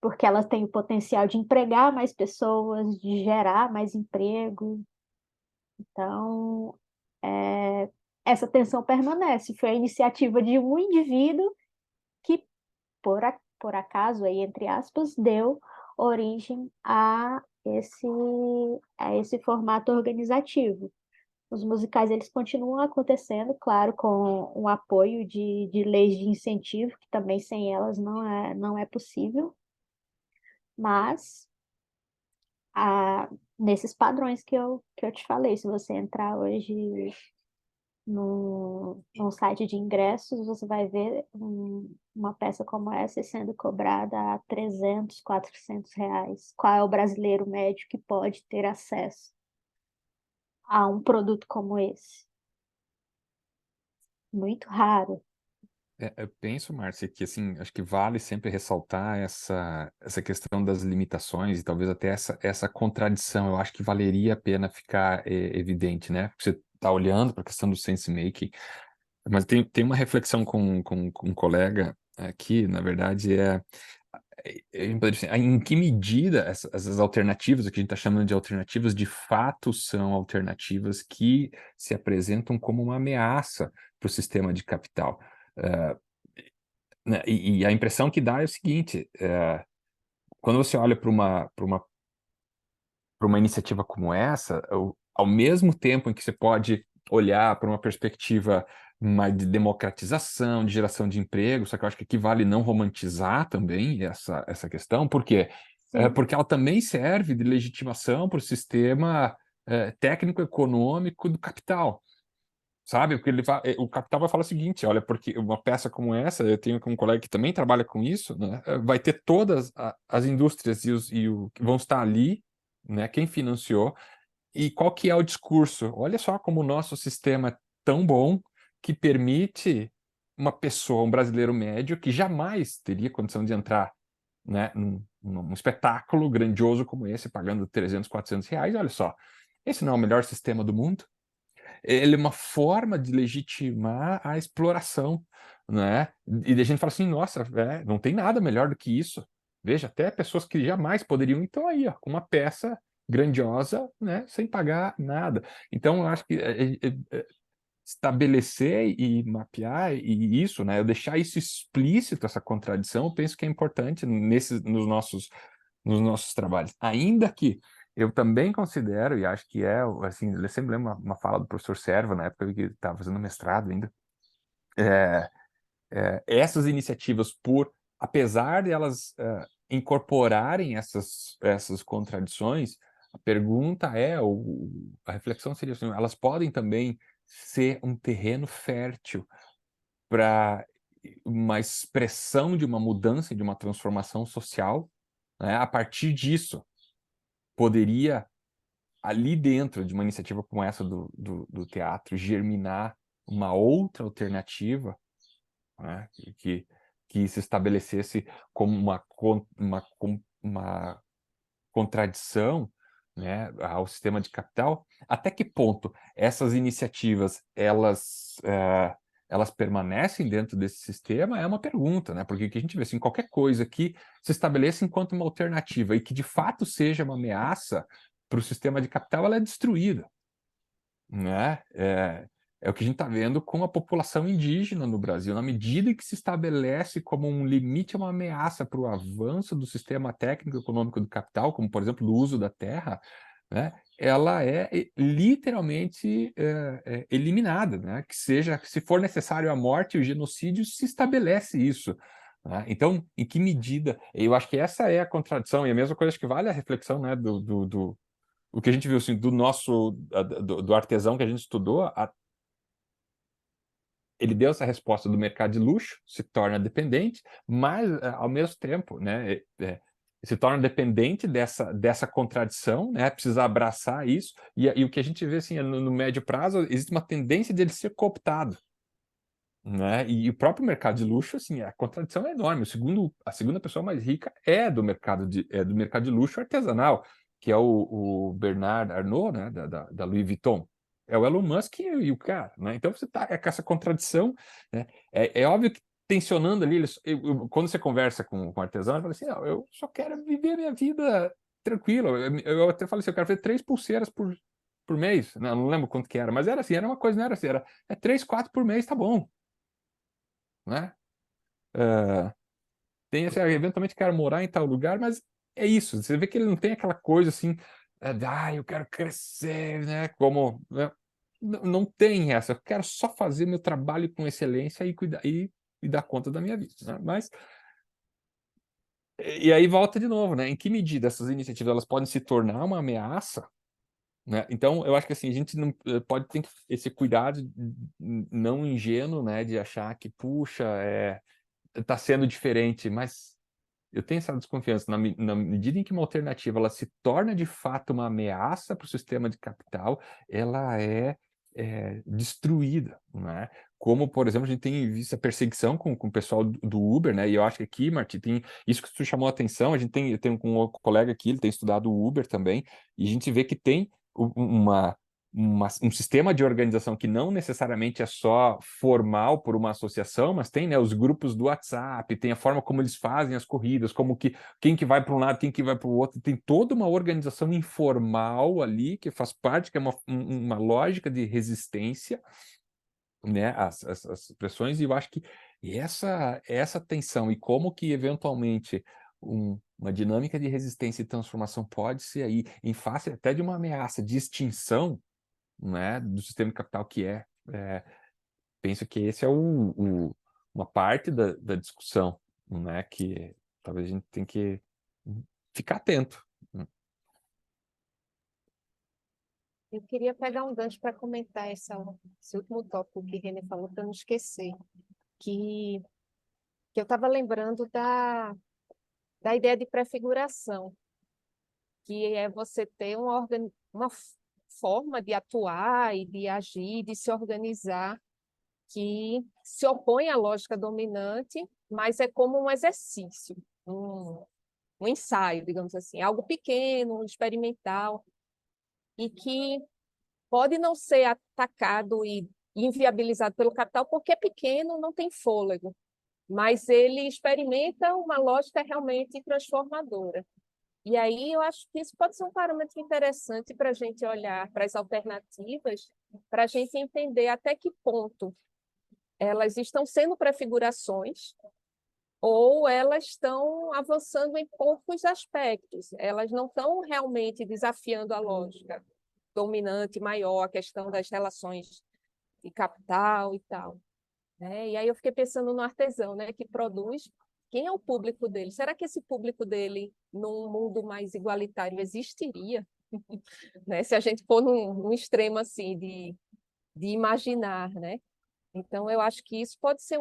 porque ela tem o potencial de empregar mais pessoas, de gerar mais emprego. Então, essa tensão permanece. Foi a iniciativa de um indivíduo que, por acaso, aí, entre aspas, deu origem a esse formato organizativo. Os musicais eles continuam acontecendo, claro, com um apoio de leis de incentivo, que também sem elas não é possível, mas nesses padrões que eu te falei, se você entrar hoje num site de ingressos, você vai ver uma peça como essa sendo cobrada a 300, 400 reais. Qual é o brasileiro médio que pode ter acesso a um produto como esse? Muito raro. Eu penso, Márcia, que assim, acho que vale sempre ressaltar essa questão das limitações e talvez até essa contradição. Eu acho que valeria a pena ficar evidente, né? Porque você está olhando para a questão do sense-making, mas tem uma reflexão com um colega aqui, na verdade, em que medida essas alternativas, o que a gente está chamando de alternativas, de fato são alternativas que se apresentam como uma ameaça para o sistema de capital. Né, e a impressão que dá é o seguinte: quando você olha para uma iniciativa como essa, ao mesmo tempo em que você pode olhar para uma perspectiva mais de democratização, de geração de emprego, só que eu acho que aqui vale não romantizar também essa questão, por quê? Sim, Porque ela também serve de legitimação para o sistema técnico-econômico do capital. Sabe? Porque o capital vai falar o seguinte: olha, porque uma peça como essa, eu tenho um colega que também trabalha com isso, né? Vai ter todas as indústrias que vão estar ali, né? Quem financiou, e qual que é o discurso? Olha só como o nosso sistema é tão bom que permite uma pessoa, um brasileiro médio, que jamais teria condição de entrar, né, num espetáculo grandioso como esse, pagando 300, 400 reais. Olha só, esse não é o melhor sistema do mundo? Ele é uma forma de legitimar a exploração, né? E a gente fala assim, nossa, não tem nada melhor do que isso. Veja, até pessoas que jamais poderiam, então aí, ó, com uma peça grandiosa, né, sem pagar nada. Então, eu acho que estabelecer e mapear e isso, né, eu deixar isso explícito, essa contradição, eu penso que é importante nos nossos trabalhos. Ainda que eu também considero, e acho que assim, eu sempre lembro uma fala do professor Serva, na época que estava fazendo mestrado ainda, essas iniciativas, apesar de elas incorporarem essas contradições, a pergunta a reflexão seria assim: elas podem também ser um terreno fértil para uma expressão de uma mudança, de uma transformação social, né? A partir disso, poderia, ali dentro de uma iniciativa como essa do teatro, germinar uma outra alternativa, né? Que se estabelecesse como uma contradição, né, ao sistema de capital. Até que ponto essas iniciativas elas permanecem dentro desse sistema é uma pergunta, né? Porque o que a gente vê assim, qualquer coisa que se estabeleça enquanto uma alternativa e que de fato seja uma ameaça para o sistema de capital, ela é destruída, né? É o que a gente está vendo com a população indígena no Brasil. Na medida que se estabelece como um limite, uma ameaça para o avanço do sistema técnico-econômico do capital, como, por exemplo, o uso da terra, né? Ela é literalmente eliminada, né? Que seja, se for necessário a morte e o genocídio, se estabelece isso. Né? Então, em que medida? Eu acho que essa é a contradição, e a mesma coisa acho que vale a reflexão, né, o que a gente viu assim, do artesão que a gente estudou, ele deu essa resposta do mercado de luxo, se torna dependente, mas ao mesmo tempo, né, se torna dependente dessa contradição, né? Precisa abraçar isso, e o que a gente vê assim, no médio prazo, existe uma tendência dele ser cooptado, né? E o próprio mercado de luxo, assim, a contradição é enorme. A segunda pessoa mais rica é do mercado de luxo artesanal, que é o Bernard Arnault, né? Da Louis Vuitton. É o Elon Musk e o cara, né? Então você tá com essa contradição, né? É óbvio que tensionando ali, quando você conversa com artesão, ele fala assim, não, eu só quero viver a minha vida tranquilo. Eu até falei assim, eu quero fazer 3 pulseiras por mês. Não lembro quanto que era, mas era assim, era uma coisa, não era assim, era 3, 4 por mês, tá bom, né? Tem assim, eventualmente quero morar em tal lugar, mas é isso. Você vê que ele não tem aquela coisa assim, eu quero crescer, né? Como, né? Não tem essa. Eu quero só fazer meu trabalho com excelência e cuidar e dar conta da minha vida, né? Mas e aí volta de novo, né? Em que medida essas iniciativas elas podem se tornar uma ameaça, né? Então, eu acho que assim, a gente não pode ter esse cuidado não ingênuo, né, de achar que, puxa, está sendo diferente, mas eu tenho essa desconfiança na medida em que uma alternativa ela se torna de fato uma ameaça para o sistema de capital, ela é destruída, né? Como, por exemplo, a gente tem visto a perseguição com o pessoal do Uber, né? E eu acho que aqui, Marti, tem isso que tu chamou a atenção. Eu tenho com um outro colega aqui, ele tem estudado o Uber também, e a gente vê que tem um sistema de organização que não necessariamente é só formal por uma associação, mas tem, né, os grupos do WhatsApp, tem a forma como eles fazem as corridas, quem que vai para um lado, quem que vai para o outro, tem toda uma organização informal ali que faz parte, que é uma lógica de resistência, né, às pressões, e eu acho que essa tensão e como que eventualmente uma dinâmica de resistência e transformação pode ser aí, em face até de uma ameaça de extinção, né, do sistema de capital penso que esse é uma parte da discussão, né, que talvez a gente tenha que ficar atento. Eu queria pegar um gancho para comentar esse último tópico que René falou, para não esquecer, que eu estava lembrando da ideia de prefiguração, que é você ter uma forma de atuar e de agir, de se organizar, que se opõe à lógica dominante, mas é como um exercício, um ensaio, digamos assim, algo pequeno, experimental, e que pode não ser atacado e inviabilizado pelo capital porque é pequeno, não tem fôlego, mas ele experimenta uma lógica realmente transformadora. E aí eu acho que isso pode ser um parâmetro interessante para a gente olhar para as alternativas, para a gente entender até que ponto elas estão sendo prefigurações ou elas estão avançando em poucos aspectos. Elas não estão realmente desafiando a lógica dominante, maior, a questão das relações de capital e tal, né? E aí eu fiquei pensando no artesão, né, que produz. Quem é o público dele? Será que esse público dele, num mundo mais igualitário, existiria? Né? Se a gente for num extremo assim de imaginar, né? Então, eu acho que isso pode ser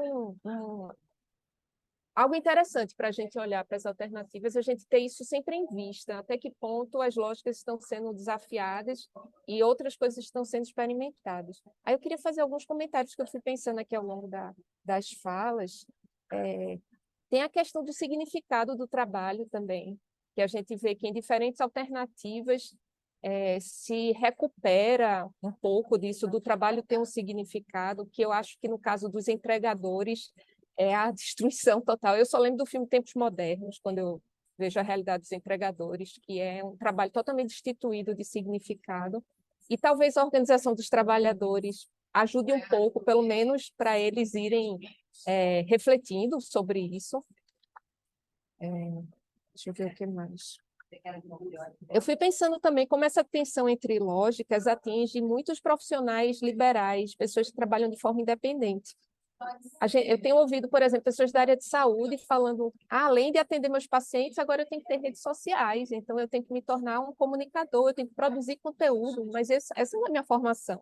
algo interessante para a gente olhar para as alternativas, a gente ter isso sempre em vista, até que ponto as lógicas estão sendo desafiadas e outras coisas estão sendo experimentadas. Aí eu queria fazer alguns comentários que eu fui pensando aqui ao longo das falas. Tem a questão do significado do trabalho também, que a gente vê que em diferentes alternativas se recupera um pouco disso, do trabalho ter um significado, que eu acho que no caso dos entregadores é a destruição total. Eu só lembro do filme Tempos Modernos, quando eu vejo a realidade dos entregadores, que é um trabalho totalmente destituído de significado, e talvez a organização dos trabalhadores ajude um pouco, pelo menos para eles irem refletindo sobre isso. Deixa eu ver o que mais. Eu fui pensando também como essa tensão entre lógicas atinge muitos profissionais liberais, pessoas que trabalham de forma independente. Eu tenho ouvido, por exemplo, pessoas da área de saúde falando, além de atender meus pacientes, agora eu tenho que ter redes sociais, então eu tenho que me tornar um comunicador, eu tenho que produzir conteúdo, mas essa não é a minha formação.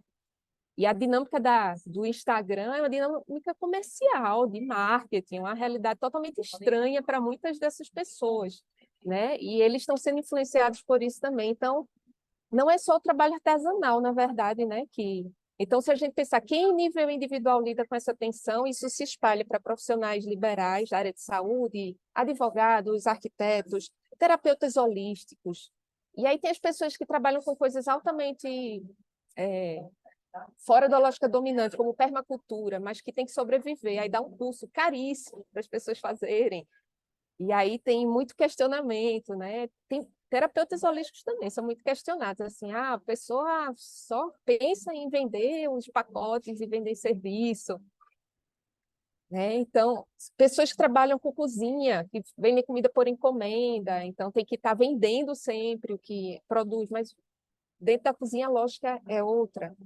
E a dinâmica do Instagram é uma dinâmica comercial, de marketing, uma realidade totalmente estranha para muitas dessas pessoas. né? E eles estão sendo influenciados por isso também. Então, não é só o trabalho artesanal, na verdade, né? Então, se a gente pensar quem em nível individual lida com essa tensão, isso se espalha para profissionais liberais da área de saúde, advogados, arquitetos, terapeutas holísticos. E aí tem as pessoas que trabalham com coisas altamente fora da lógica dominante, como permacultura, mas que tem que sobreviver. Aí dá um curso caríssimo para as pessoas fazerem. E aí tem muito questionamento, né? Tem terapeutas holísticos também, são muito questionados, assim, a pessoa só pensa em vender os pacotes e vender serviço, né? Então, pessoas que trabalham com cozinha, que vendem comida por encomenda, então tem que estar vendendo sempre o que produz, mas dentro da cozinha a lógica é outra.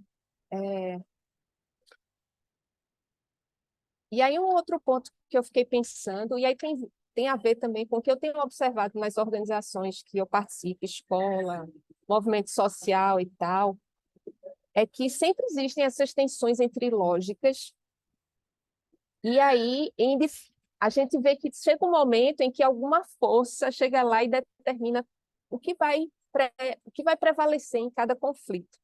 E aí um outro ponto que eu fiquei pensando, e aí tem a ver também com o que eu tenho observado nas organizações que eu participo, escola, movimento social e tal, é que sempre existem essas tensões entre lógicas, e aí a gente vê que chega um momento em que alguma força chega lá e determina o que o que vai prevalecer em cada conflito.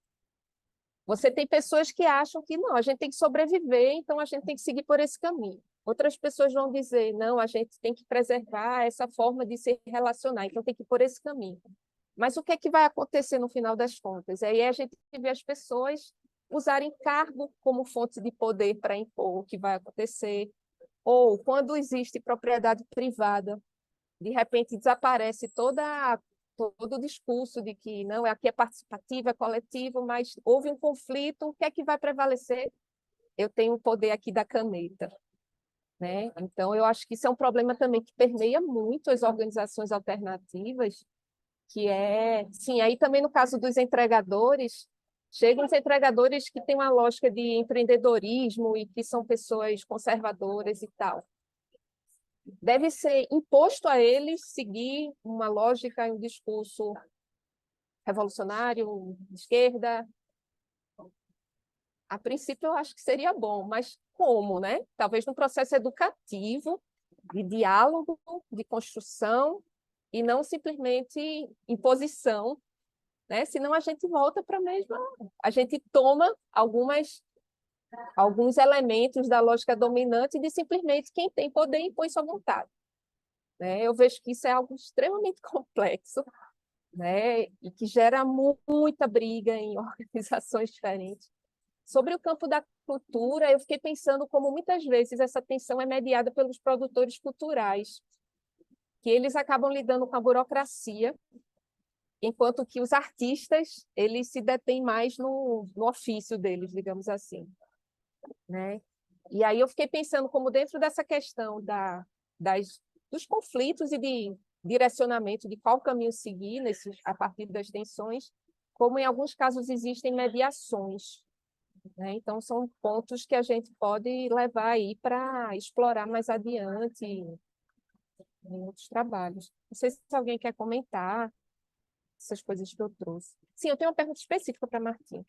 Você tem pessoas que acham que não, a gente tem que sobreviver, então a gente tem que seguir por esse caminho. Outras pessoas vão dizer, não, a gente tem que preservar essa forma de se relacionar, então tem que ir por esse caminho. Mas o que é que vai acontecer no final das contas? Aí a gente vê as pessoas usarem cargo como fonte de poder para impor o que vai acontecer, ou quando existe propriedade privada, de repente desaparece todo o discurso de que não, aqui é participativo, é coletivo, mas houve um conflito, o que é que vai prevalecer? Eu tenho o poder aqui da caneta, né? Então, eu acho que isso é um problema também que permeia muito as organizações alternativas, sim, aí também no caso dos entregadores, chegam os entregadores que têm uma lógica de empreendedorismo e que são pessoas conservadoras e tal. Deve ser imposto a eles seguir uma lógica e um discurso revolucionário, de esquerda. A princípio, eu acho que seria bom, mas como, né? Talvez num processo educativo, de diálogo, de construção, e não simplesmente imposição, né? Senão a gente volta para a mesma. A gente toma alguns elementos da lógica dominante de simplesmente quem tem poder impõe sua vontade, né? Eu vejo que isso é algo extremamente complexo, né? E que gera muita briga em organizações diferentes. Sobre o campo da cultura, eu fiquei pensando como muitas vezes essa tensão é mediada pelos produtores culturais, que eles acabam lidando com a burocracia, enquanto que os artistas, eles se detêm mais no ofício deles, digamos assim, né? E aí eu fiquei pensando como dentro dessa questão dos conflitos e de direcionamento de qual caminho seguir a partir das tensões, como em alguns casos existem mediações, né? Então, são pontos que a gente pode levar aí para explorar mais adiante em outros trabalhos. Não sei se alguém quer comentar essas coisas que eu trouxe. Sim, eu tenho uma pergunta específica para Martim,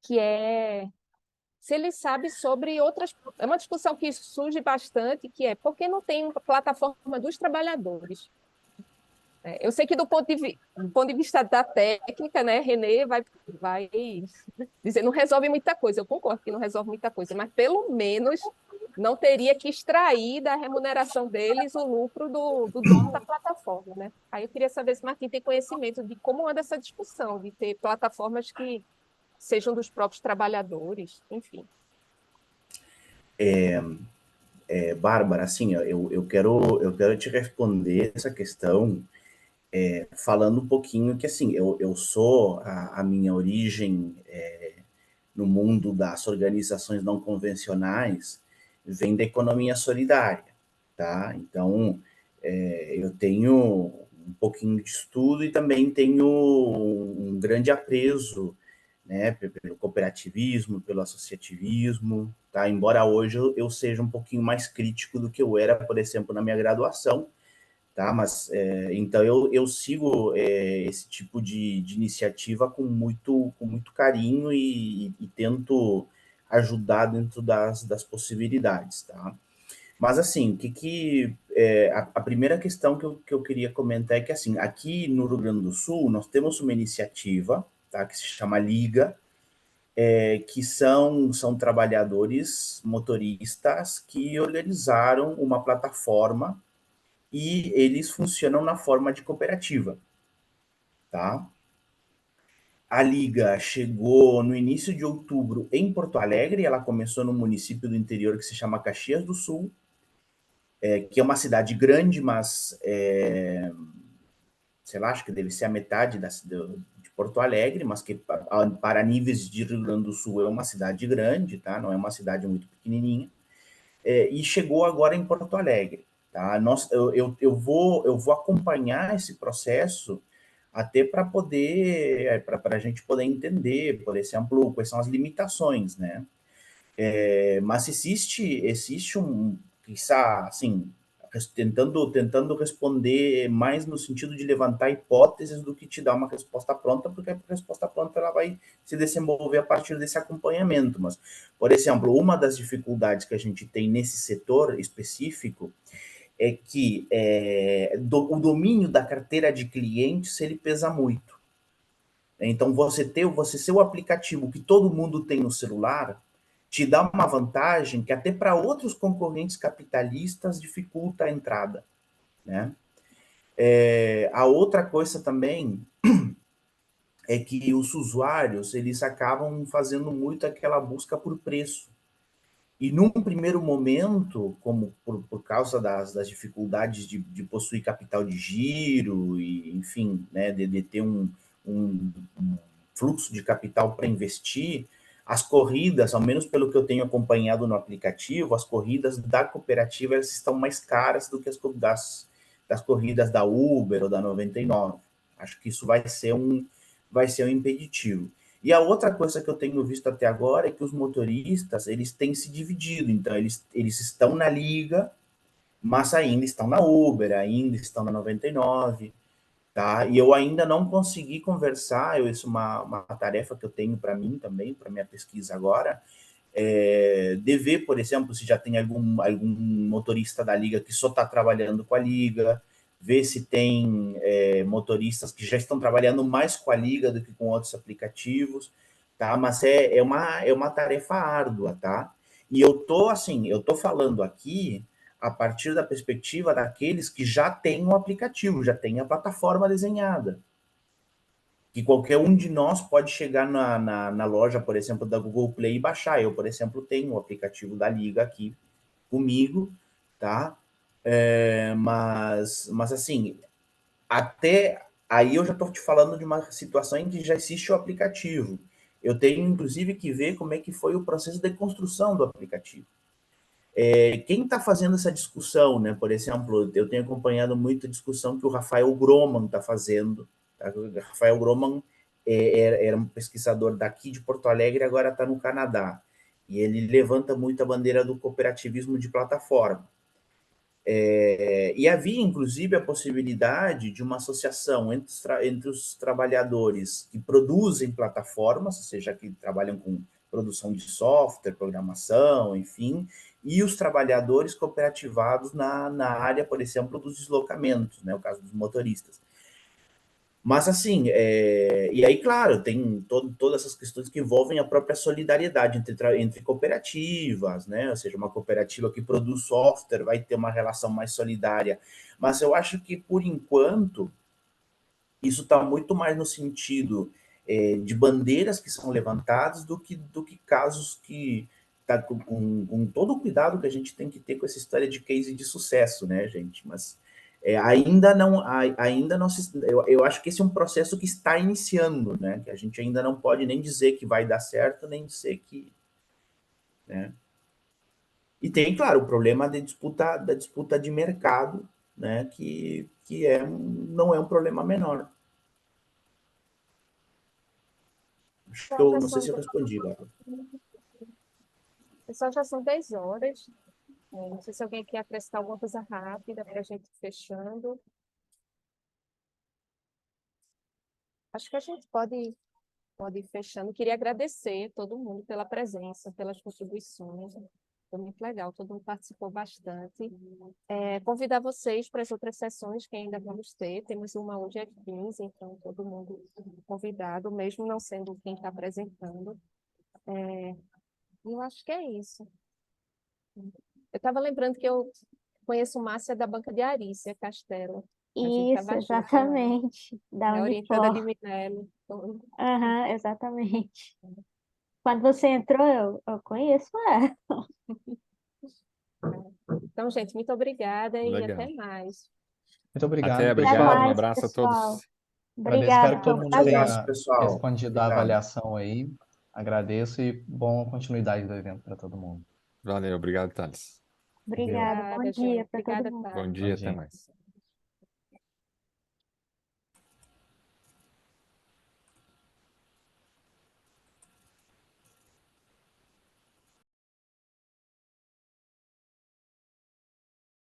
que é se ele sabe sobre outras... É uma discussão que surge bastante, que é por que não tem uma plataforma dos trabalhadores? Eu sei que do ponto de vista da técnica, né, René vai dizer, não resolve muita coisa. Eu concordo que não resolve muita coisa, mas pelo menos não teria que extrair da remuneração deles o lucro do dono da plataforma, né? Aí eu queria saber se Martim tem conhecimento de como anda essa discussão, de ter plataformas que sejam dos próprios trabalhadores, enfim. Bárbara, assim, eu quero te responder essa questão falando um pouquinho que, assim, eu sou, a minha origem no mundo das organizações não convencionais vem da economia solidária, tá? Então, eu tenho um pouquinho de estudo e também tenho um grande apreço, né, pelo cooperativismo, pelo associativismo, tá? Embora hoje eu seja um pouquinho mais crítico do que eu era, por exemplo, na minha graduação, tá? Mas então eu sigo esse tipo de iniciativa com muito carinho e tento ajudar dentro das possibilidades, tá? Mas, assim, a primeira questão que eu queria comentar é que, assim, aqui no Rio Grande do Sul, nós temos uma iniciativa, tá, que se chama Liga, que são trabalhadores motoristas que organizaram uma plataforma e eles funcionam na forma de cooperativa, tá? A Liga chegou no início de outubro em Porto Alegre, ela começou num município do interior que se chama Caxias do Sul, que é uma cidade grande, mas, sei lá, acho que deve ser a metade de Porto Alegre, mas que para níveis de Rio Grande do Sul é uma cidade grande, tá? Não é uma cidade muito pequenininha. E chegou agora em Porto Alegre. Tá? Eu vou acompanhar esse processo até para poder, para a gente poder entender, por exemplo, quais são as limitações, né? Mas existe um, quizá, assim, tentando responder mais no sentido de levantar hipóteses do que te dar uma resposta pronta, porque a resposta pronta ela vai se desenvolver a partir desse acompanhamento. Mas, por exemplo, uma das dificuldades que a gente tem nesse setor específico é que o domínio da carteira de clientes ele pesa muito. Então, você ser o aplicativo que todo mundo tem no celular te dá uma vantagem que até para outros concorrentes capitalistas dificulta a entrada, né? A outra coisa também é que os usuários eles acabam fazendo muito aquela busca por preço. E num primeiro momento, como por causa das dificuldades de possuir capital de giro, e, enfim, né, de ter um fluxo de capital para investir, as corridas, ao menos pelo que eu tenho acompanhado no aplicativo, as corridas da cooperativa elas estão mais caras do que das corridas da Uber ou da 99. Acho que isso vai ser um impeditivo. E a outra coisa que eu tenho visto até agora é que os motoristas, eles têm se dividido. Então, eles estão na Liga, mas ainda estão na Uber, ainda estão na 99, tá? E eu ainda não consegui conversar, isso é uma tarefa que eu tenho para mim também, para minha pesquisa agora, de ver, por exemplo, se já tem algum motorista da Liga que só está trabalhando com a Liga, ver se tem motoristas que já estão trabalhando mais com a Liga do que com outros aplicativos, tá? Mas é uma tarefa árdua, tá? E eu tô falando aqui a partir da perspectiva daqueles que já têm o aplicativo, já têm a plataforma desenhada, que qualquer um de nós pode chegar na loja, por exemplo, da Google Play e baixar. Eu, por exemplo, tenho o aplicativo da Liga aqui comigo, tá? Mas assim, até aí eu já estou te falando de uma situação em que já existe o aplicativo. Eu tenho, inclusive, que ver como é que foi o processo de construção do aplicativo. Quem está fazendo essa discussão, né? Por exemplo, eu tenho acompanhado muito a discussão que o Rafael Groman está fazendo. Tá? O Rafael Groman era um pesquisador daqui de Porto Alegre, agora está no Canadá. E ele levanta muito a bandeira do cooperativismo de plataforma. E havia, inclusive, a possibilidade de uma associação entre os trabalhadores que produzem plataformas, ou seja, que trabalham com produção de software, programação, enfim, e os trabalhadores cooperativados na área, por exemplo, dos deslocamentos, né, o caso dos motoristas. Mas, assim, e aí, claro, tem todas essas questões que envolvem a própria solidariedade entre cooperativas, né? Ou seja, uma cooperativa que produz software vai ter uma relação mais solidária. Mas eu acho que, por enquanto, isso está muito mais no sentido de bandeiras que são levantadas do que casos que tá com todo o cuidado que a gente tem que ter com essa história de case de sucesso, né, gente? Mas ainda não eu acho que esse é um processo que está iniciando, né? Que a gente ainda não pode nem dizer que vai dar certo, nem dizer que, né? E tem, claro, o problema da disputa de mercado, né? Não é um problema menor. Acho que Então, eu já não sei são, se eu respondi, Bárbara. pessoal, já são 10 horas. Não sei se alguém quer acrescentar alguma coisa rápida para a gente ir fechando. Acho que a gente pode ir fechando. Queria agradecer a todo mundo pela presença, pelas contribuições. Foi muito legal, todo mundo participou bastante. Convidar vocês para as outras sessões que ainda vamos ter. Temos uma hoje às 15, então todo mundo convidado, mesmo não sendo quem está apresentando. Eu acho que é isso. Eu estava lembrando que eu conheço Márcia da Banca de Arícia Castelo. A gente Isso, estava junto lá, exatamente. Da é orientada de Unifor. Minelli. Então, Aham, exatamente. Quando você entrou, eu conheço ela. Então, gente, muito obrigada e Legal. até mais. Muito obrigado, Até, Até obrigado, um pessoal. mais, abraço a pessoal. todos. Agradeço, espero Obrigada, que foi todo um mundo Um abraço, tenha prazer. pessoal. respondido a Obrigado. avaliação aí. Agradeço e boa continuidade do evento para todo mundo. Valeu, obrigado, Thales. Obrigada, bom Obrigada, dia gente. para todo Obrigada, mundo. tá? Bom Bom dia, até dia. mais.